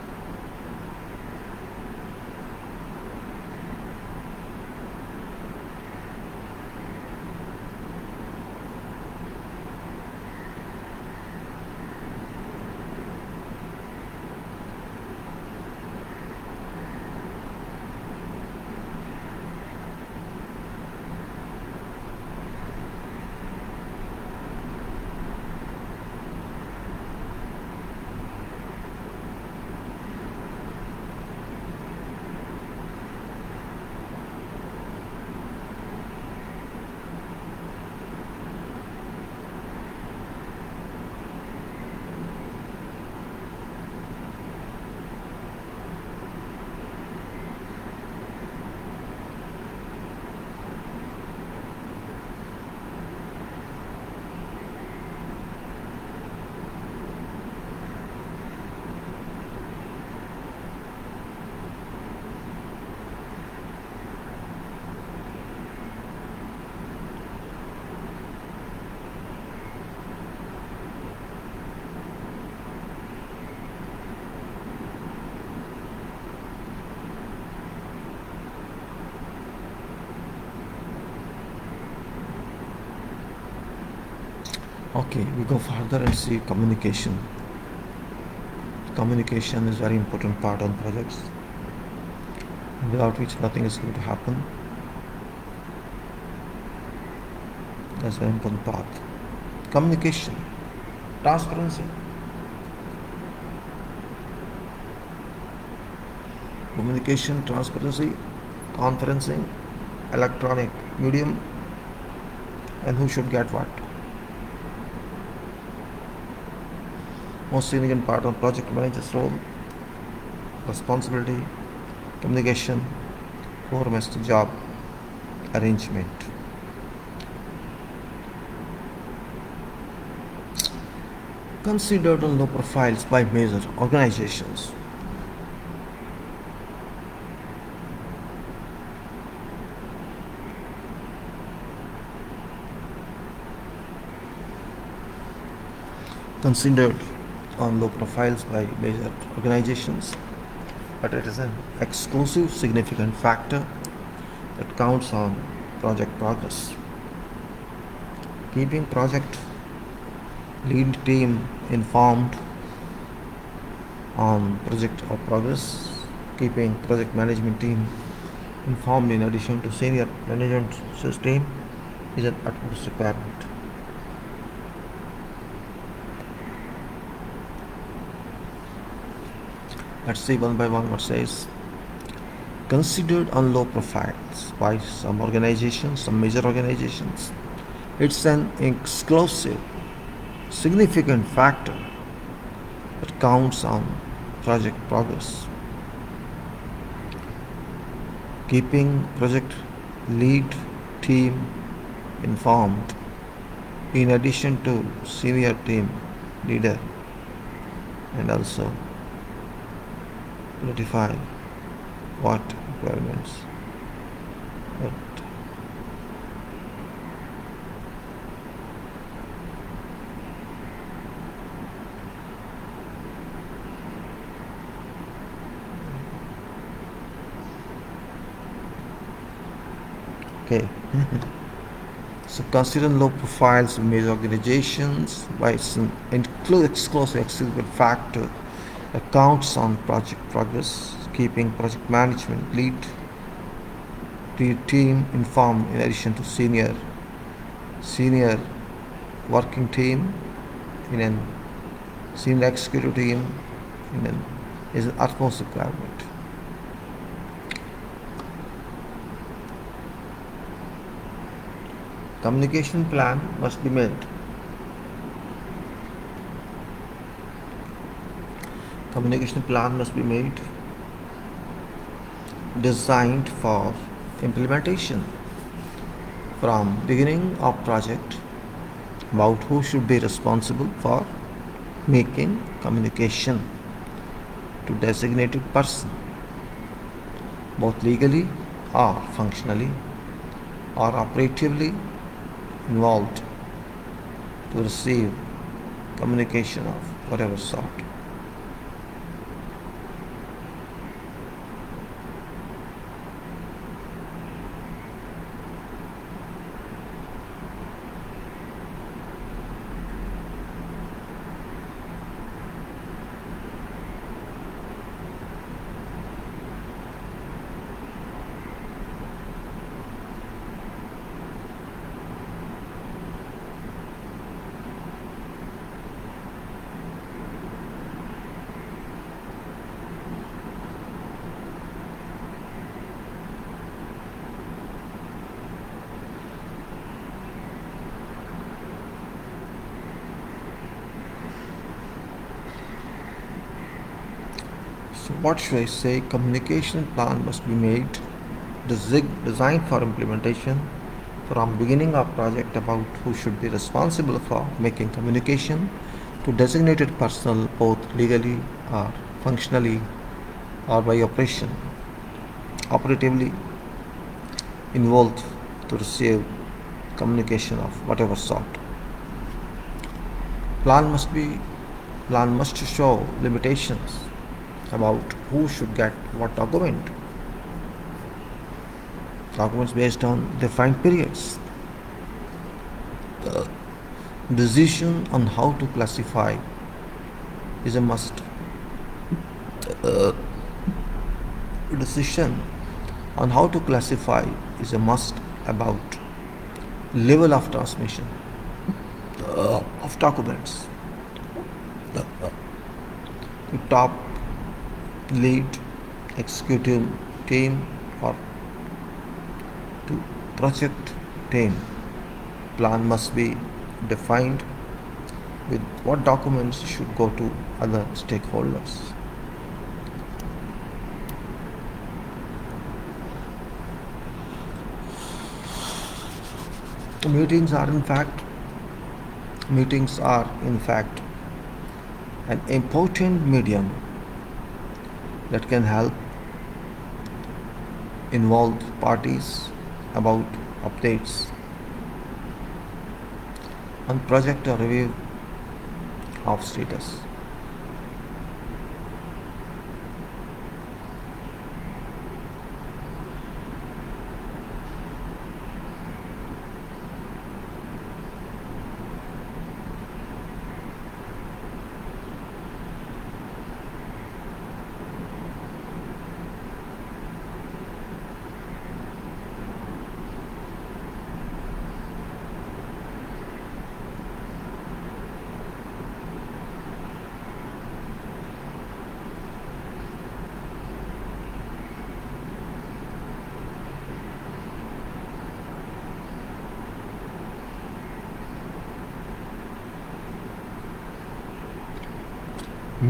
Okay, we go further and see communication. Communication is very important part on projects, without which nothing is going to happen. That's a very important part. Communication, transparency. Communication, transparency, conferencing, electronic medium, and who should get what. Most significant part of project manager's role, responsibility, communication, core master job, arrangement. Considered on low profiles by major organizations. Considered on low profiles by major organizations, but it is an exclusive significant factor that counts on project progress. Keeping project lead team informed on project or progress, keeping project management team informed in addition to senior management team is an utmost requirement. Let's see one by one what says. Considered on low profiles by some organizations, some major organizations. It's an exclusive, significant factor that counts on project progress. Keeping project lead team informed in addition to senior team leader, and also notify what requirements. But okay. So consider low profiles of major organizations by some exclusive factor that counts on project progress, keeping project management lead team informed in addition to senior working team in an senior executive team in an is an utmost requirement. Communication plan must be made. Communication plan must be made, designed for implementation from beginning of project about who should be responsible for making communication to designated person, both legally or functionally or operatively involved to receive communication of whatever sort. So what should I say? Communication plan must be made, designed for implementation from beginning of project about who should be responsible for making communication to designated personnel both legally or functionally or by operatively involved to receive communication of whatever sort. Plan must show limitations about who should get what document. Documents based on defined periods. The decision on how to classify is a must. Decision on how to classify is a must about level of transmission of documents. The top lead executive team or to project team. Plan must be defined with what documents should go to other stakeholders. Meetings are in fact an important medium that can help involved parties about updates on project or review of status.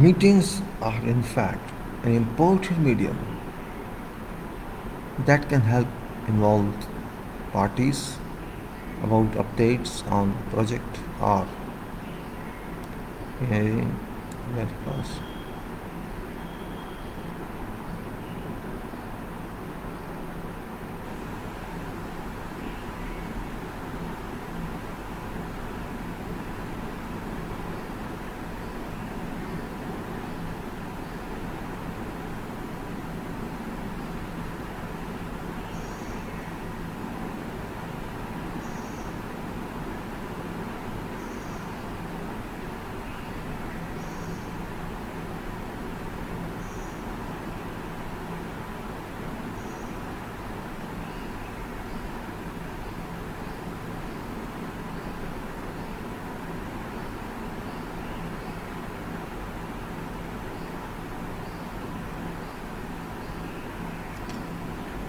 Meetings are in fact an important medium that can help involved parties about updates on project or in very fast.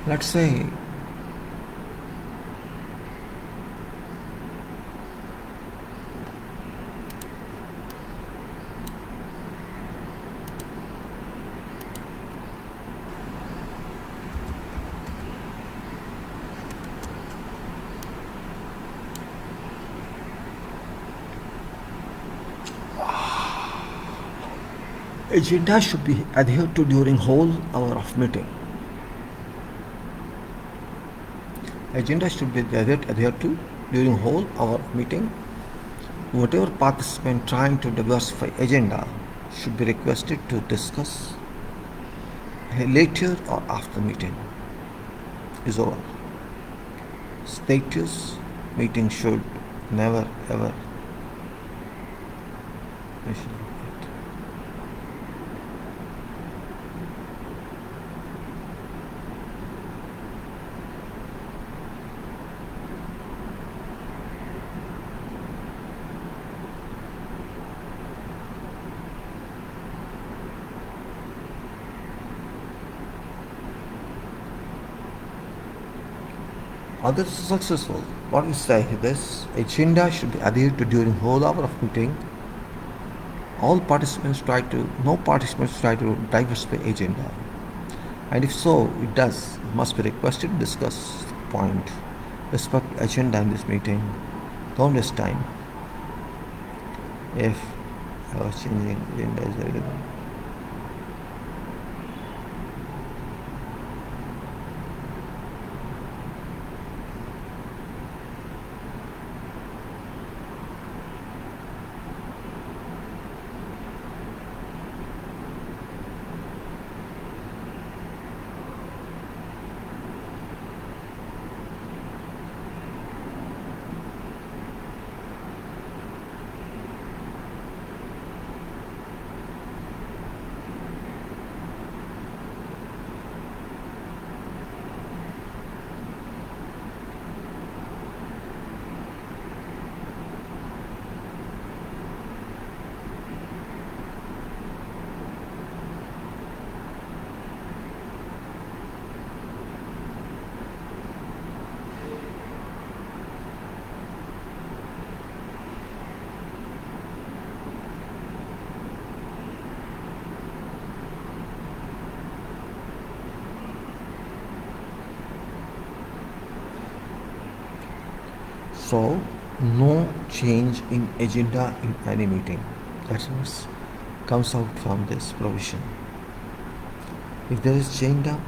Let's say agenda should be adhered to during whole hour of meeting. Agenda should be adhered to during whole hour of meeting. Whatever participant trying to diversify agenda should be requested to discuss later or after meeting is over. Status meeting should never ever mention it. Others are successful. What we say this agenda should be adhered to during whole hour of meeting. No participants try to diversify agenda. And if so, it does. It must be requested to discuss the point. Respect agenda in this meeting. Don't waste time. If I was changing agenda is very good. So, no change in agenda in any meeting. That's what comes out from this provision. If there is agenda,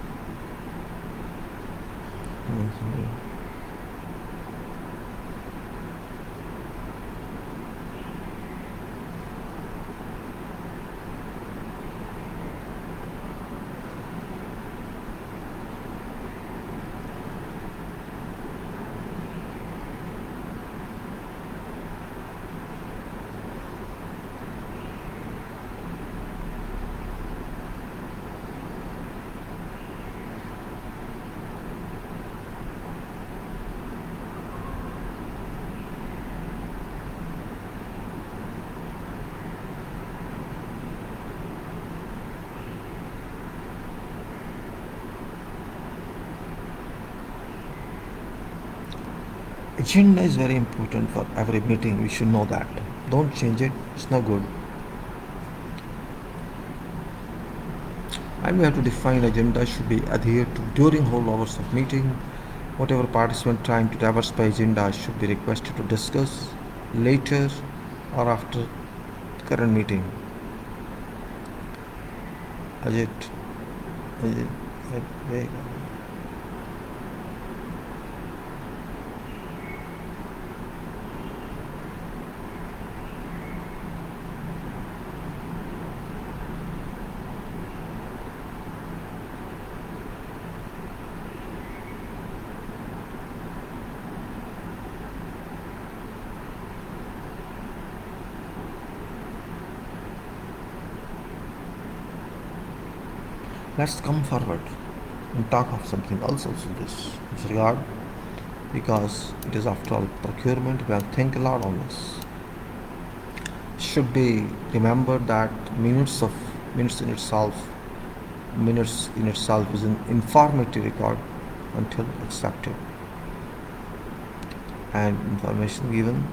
agenda is very important for every meeting. We should know that. Don't change it. It's no good. And we have to define agenda should be adhered to during whole hours of meeting. Whatever participant trying to diversify agenda should be requested to discuss later or after the current meeting. Ajit, there you go. Let's come forward and talk of something else also this regard, because it is after all procurement. We have to think a lot on this. Should be remembered that minutes in itself is an informative record until accepted, and information given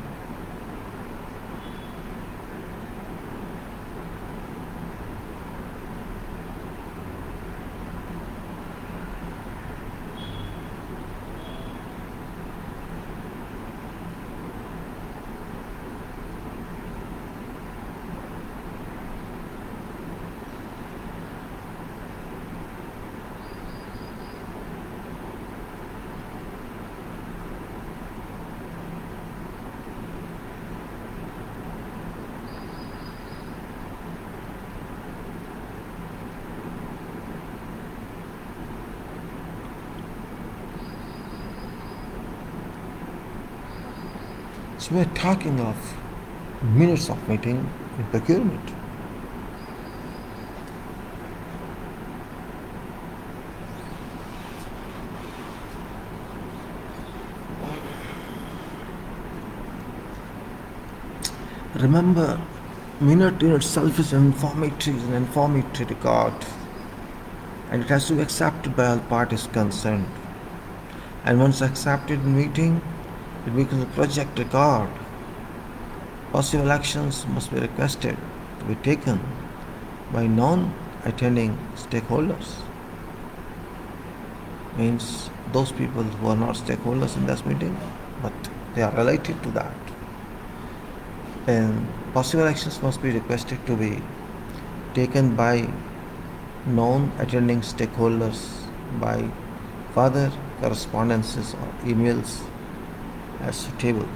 So we're talking of minutes of meeting in procurement. Remember, minute in itself is an informative record, and it has to be accepted by all parties concerned. And once accepted in meeting, it becomes a project record. Possible actions must be requested to be taken by non-attending stakeholders. Means those people who are not stakeholders in this meeting, but they are related to that. And possible actions must be requested to be taken by non-attending stakeholders by further correspondences or emails as suitable.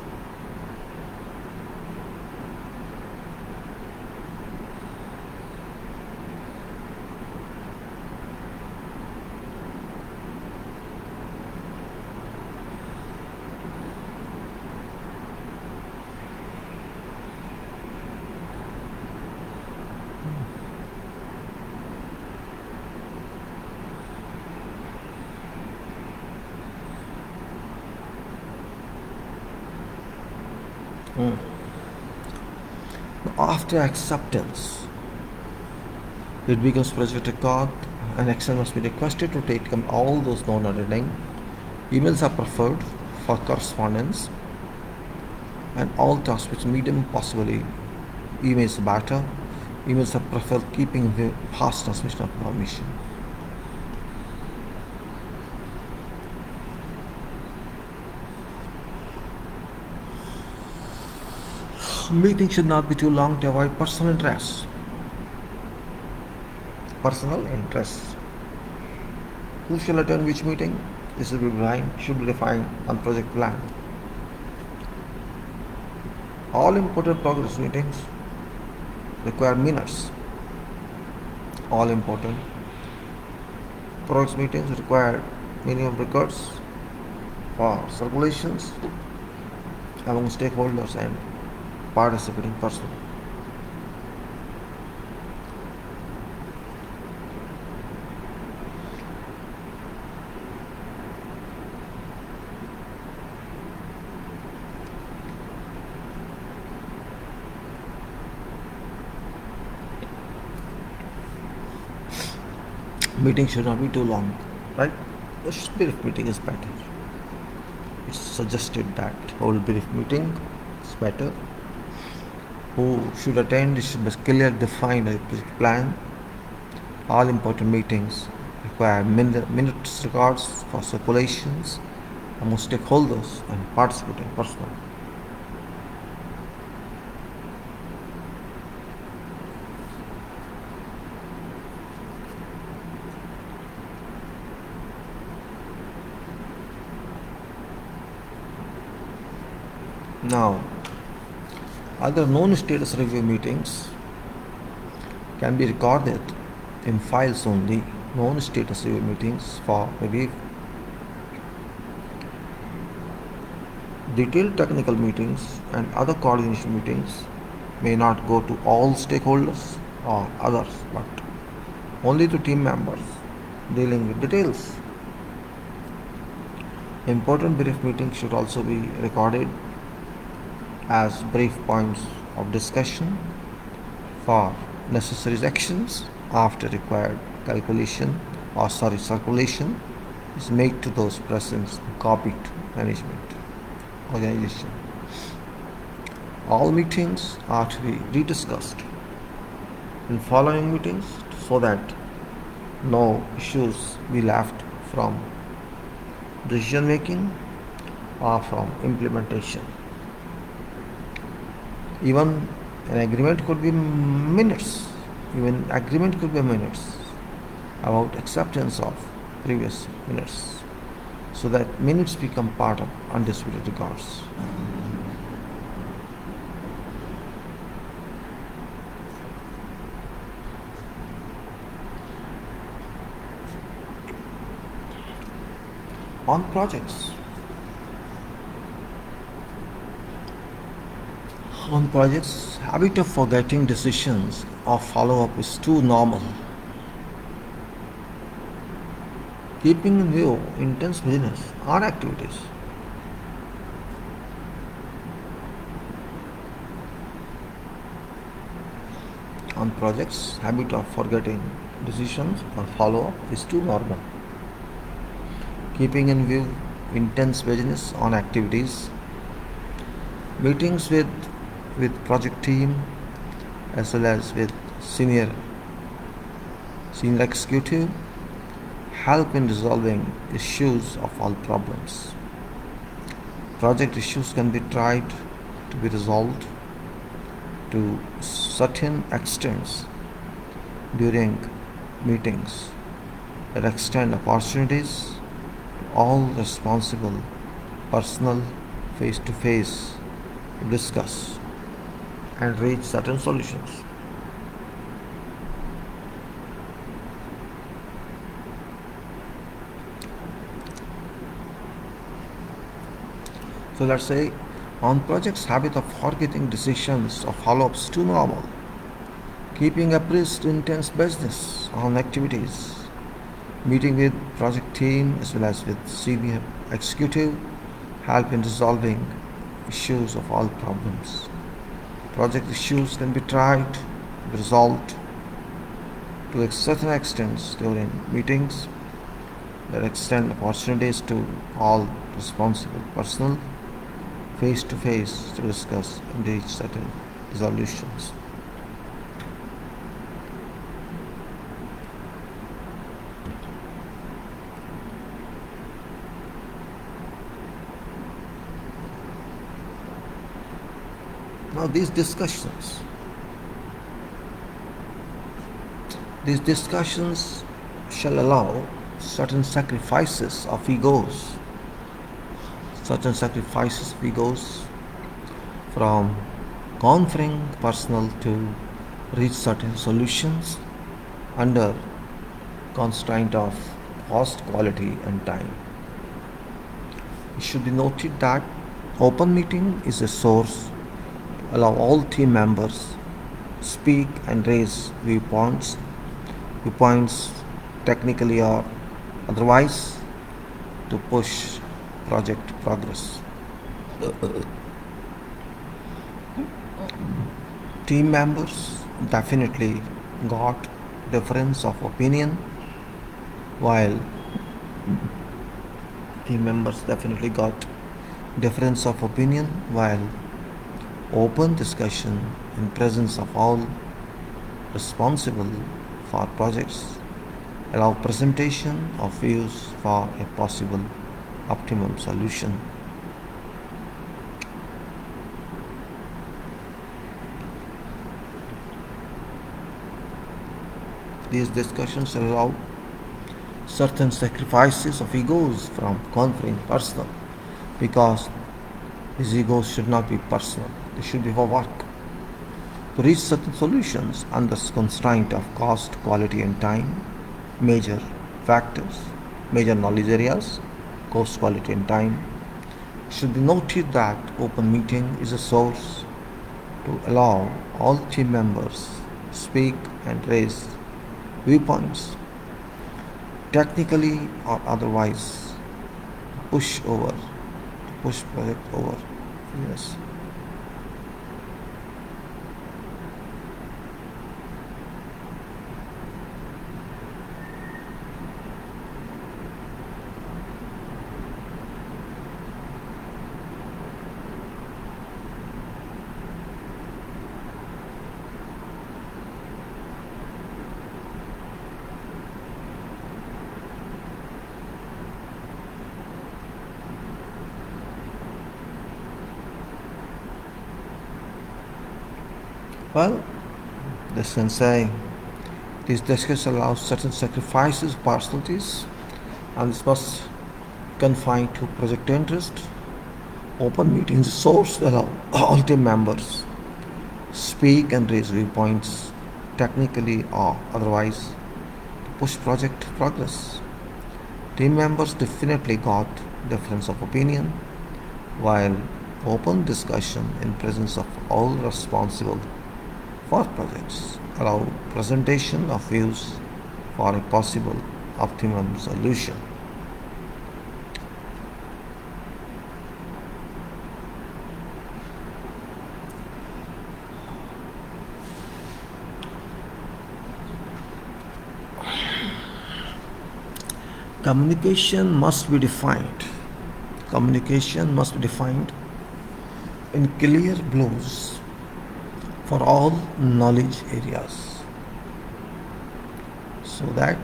After acceptance, it becomes project record, and action must be requested to take all those non-attending. Emails are preferred for correspondence, and all transmits medium possibly emails better. Emails are preferred keeping the fast transmission of information. Meeting should not be too long to avoid personal interests. Who shall attend which meeting? This should be defined on project plan. All important progress meetings require minutes. All important progress meetings require minimum records for circulations among stakeholders and participating personnel. Meeting should not be too long, right? A brief meeting is better. It's suggested that whole brief meeting is better. Who should attend? It should be clearly defined a plan. All important meetings require minutes records for circulations among stakeholders and participating personnel. Now, other non-status review meetings can be recorded in files only. Non-status review meetings for review. Detailed technical meetings and other coordination meetings may not go to all stakeholders or others, but only to team members dealing with details. Important brief meetings should also be recorded as brief points of discussion for necessary actions after required circulation is made to those present and copied to management organization. All meetings are to be rediscussed in following meetings so that no issues be left from decision making or from implementation. Even an agreement could be minutes. About acceptance of previous minutes, so that minutes become part of undisputed records. On projects, habit of forgetting decisions or follow-up is too normal. Keeping in view intense business or activities. On projects, habit of forgetting decisions or follow-up is too normal. Keeping in view intense business on activities. Meetings with project team as well as with senior executive help in resolving issues of all problems. Project issues can be tried to be resolved to certain extents during meetings that extend opportunities to all responsible personnel face to face to discuss and reach certain solutions. So let's say on projects, habit of forgetting decisions or follow-ups too normal. Keeping abreast to intense business on activities. Meeting with project team as well as with senior executive help in resolving issues of all problems. Project issues can be tried to be resolved to a certain extent during meetings that extend opportunities to all responsible personnel face to face to discuss and reach certain resolutions. Now these discussions shall allow certain sacrifices of egos from conferring personnel to reach certain solutions under constraint of cost, quality and time. It should be noted that open meeting is a source to allow all team members speak and raise viewpoints technically or otherwise to push project progress. Team members definitely got difference of opinion while open discussion in presence of all responsible for projects Allow presentation of views for a possible optimum solution. These discussions allow certain sacrifices of egos from conferring personal, because these egos should not be personal, they should be for work. To reach certain solutions under constraint of cost, quality, and time, major factors, major knowledge areas, cost, quality, and time, should be noted that open meeting is a source to allow all team members speak and raise viewpoints, technically or otherwise, push project over. Yes. Well, this can say these discussions allow certain sacrifices, partialities, and this must confine to project interest. Open meetings source allow all team members speak and raise viewpoints, technically or otherwise, to push project progress. Team members definitely got difference of opinion, while open discussion in presence of all responsible for projects allow presentation of views for a possible optimum solution. Communication must be defined. Communication must be defined in clear blues for all knowledge areas, so that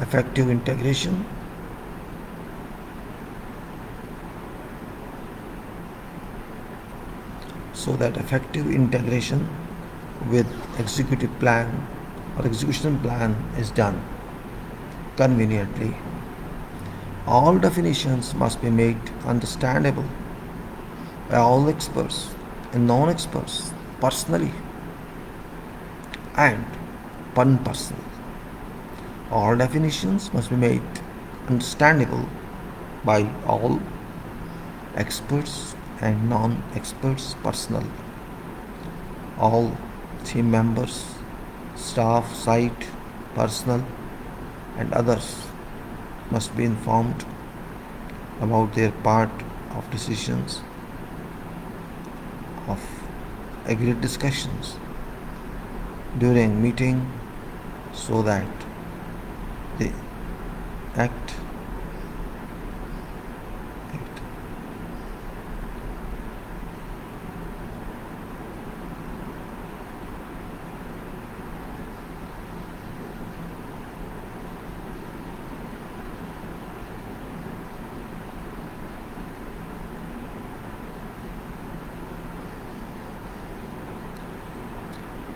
effective integration with executive plan or execution plan is done conveniently. All definitions must be made understandable by all experts and non-experts personally and unpersonally. All definitions must be made understandable by all experts and non-experts personally. All team members, staff, site, personnel, and others must be informed about their part of decisions of agreed discussions during meeting, so that they act.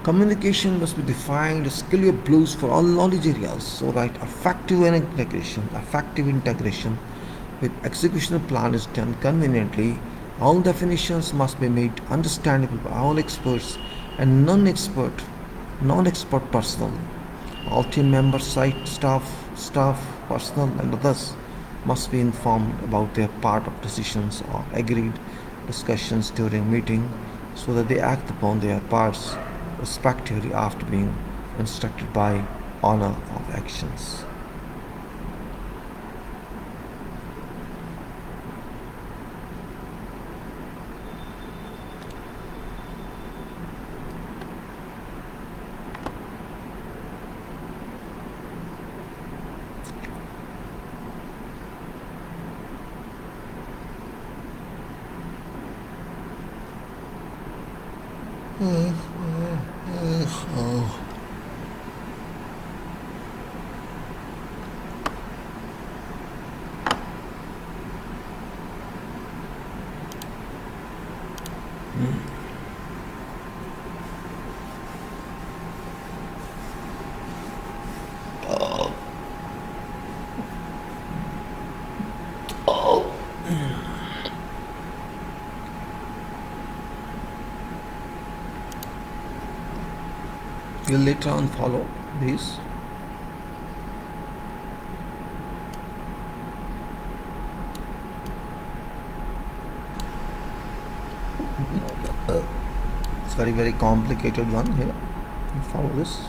Communication must be defined as clear blues for all knowledge areas, so that effective integration with executional plan is done conveniently. All definitions must be made understandable by all experts and non-expert personnel. All team members, site staff, personnel, and others must be informed about their part of decisions or agreed discussions during meeting, so that they act upon their parts respectively after being instructed by honor of actions. You'll later on follow these. It's very complicated one here. You follow this.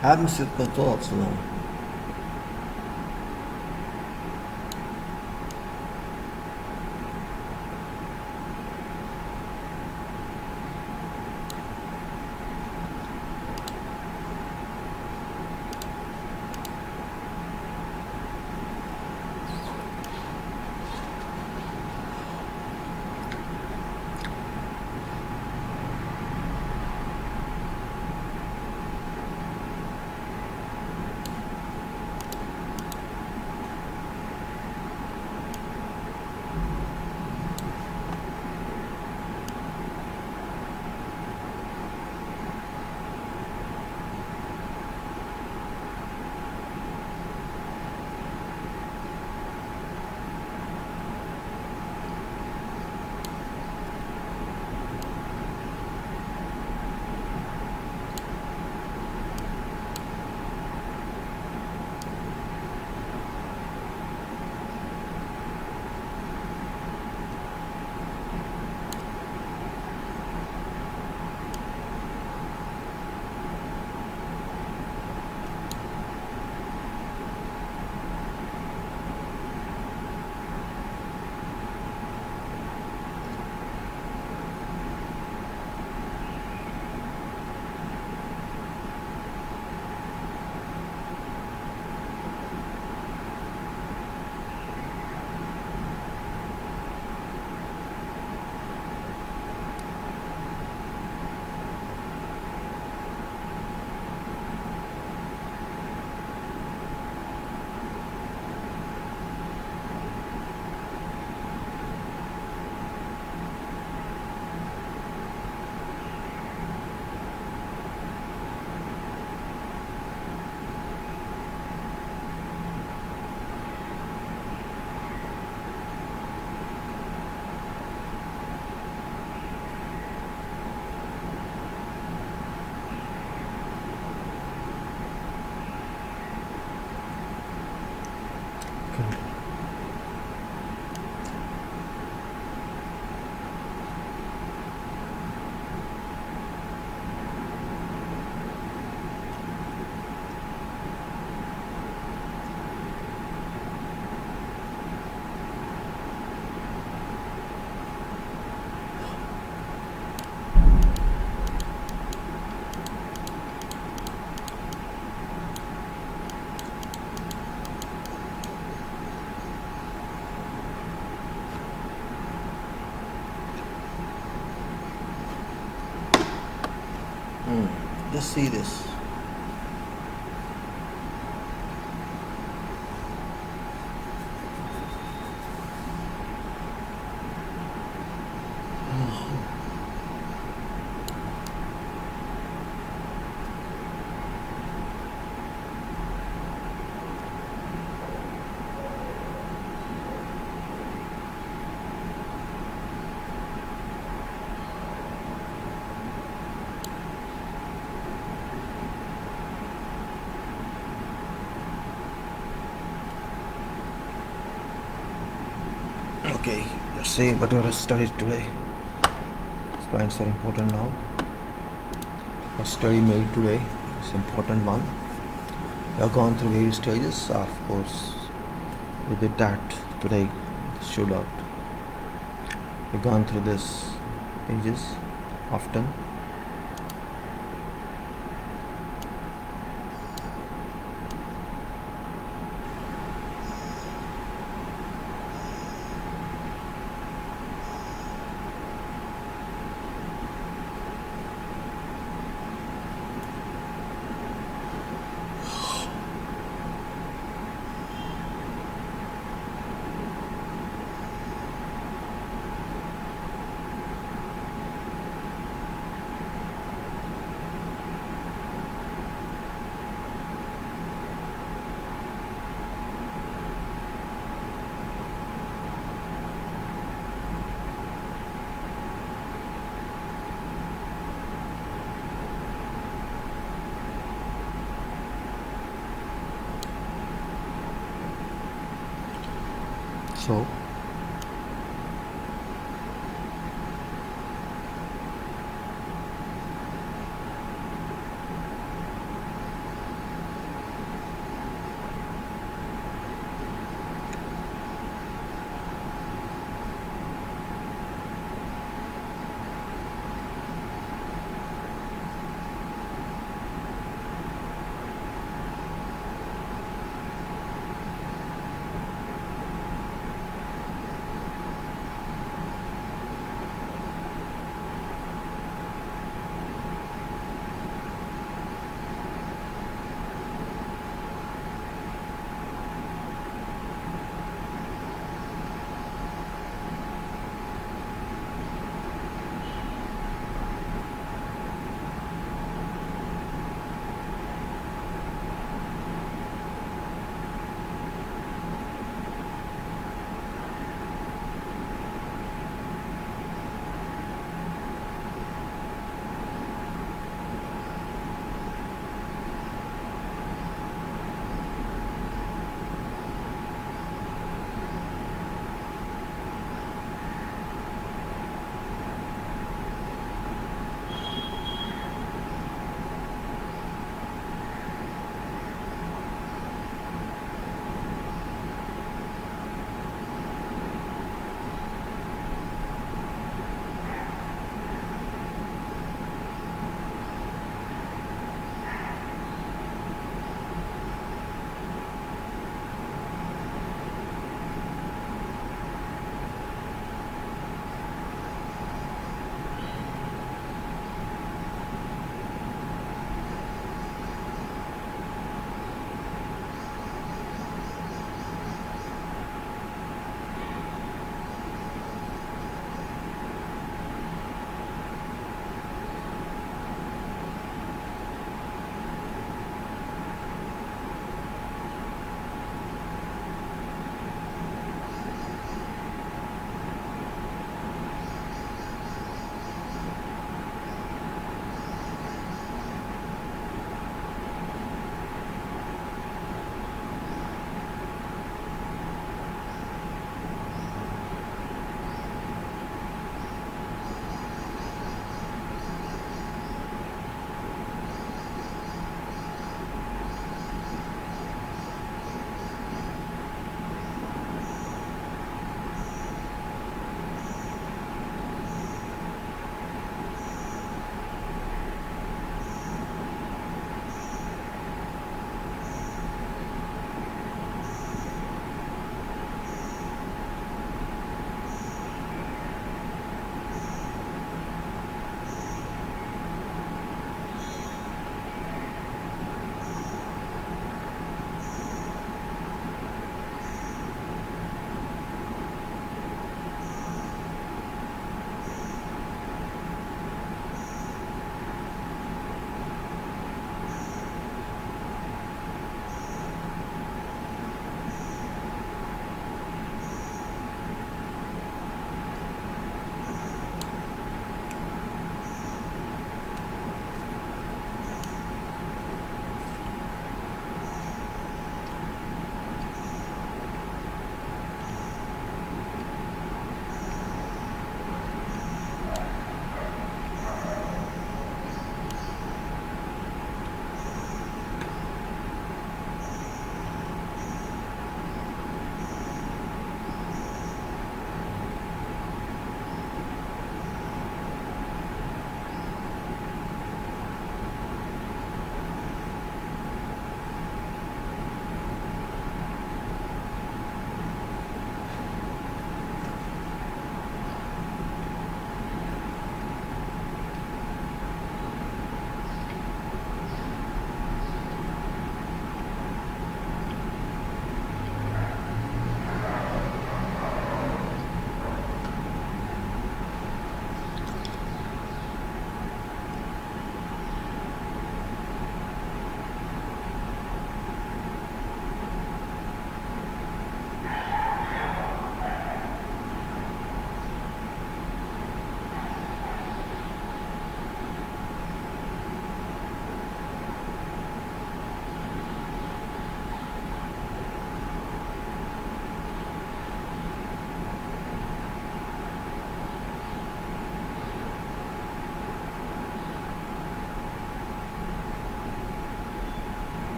Abends het met thoughts now. Just see this. Okay, let's see what we studied today. These points are important now. Our study made today is important one. We have gone through various stages. Of course, we did that today. Shootout. We've gone through this pages often. So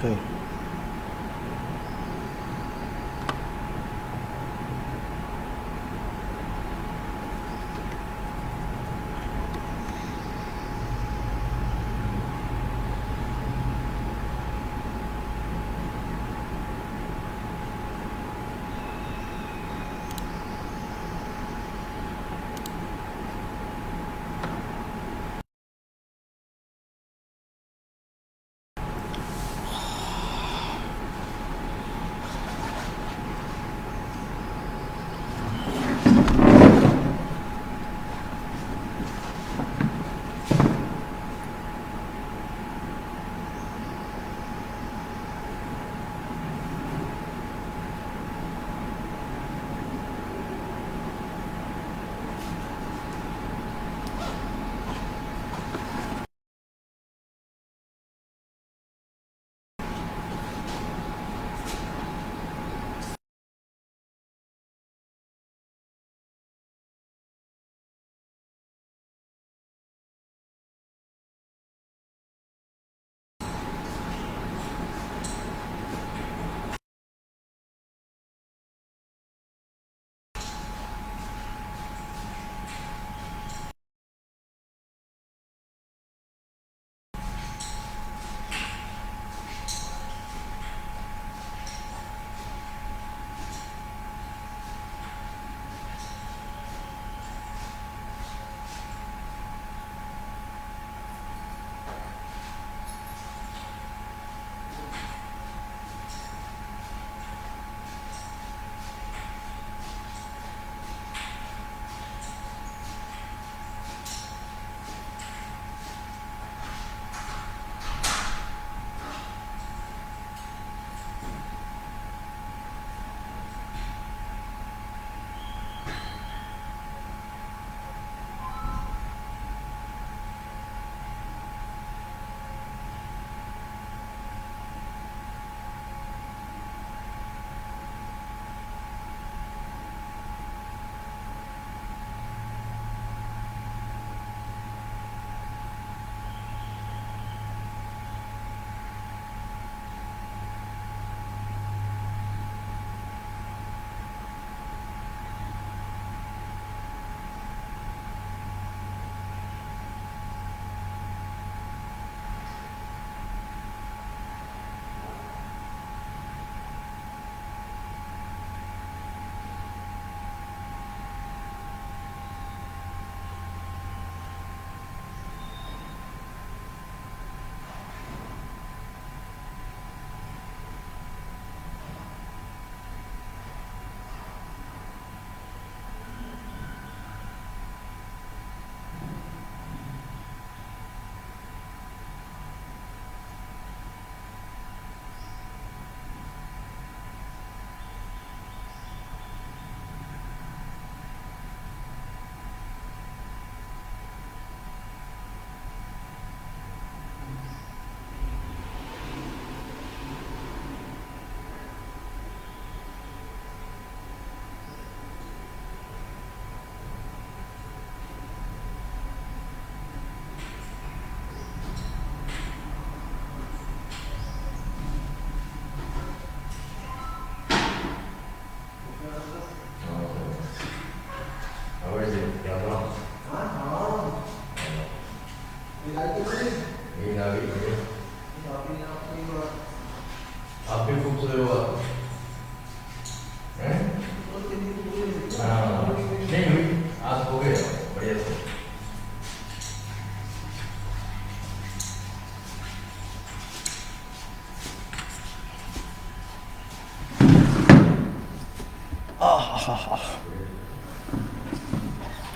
Okay.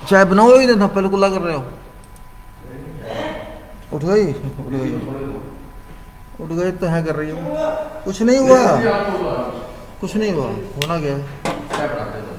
चाय बनाओ ही ना, पहले कुल्ला कर रहे हो। उठ गई, उठ गई, उठ गई तो है कर रही हो। कुछ नहीं हुआ, कुछ नहीं हुआ, होना क्या है।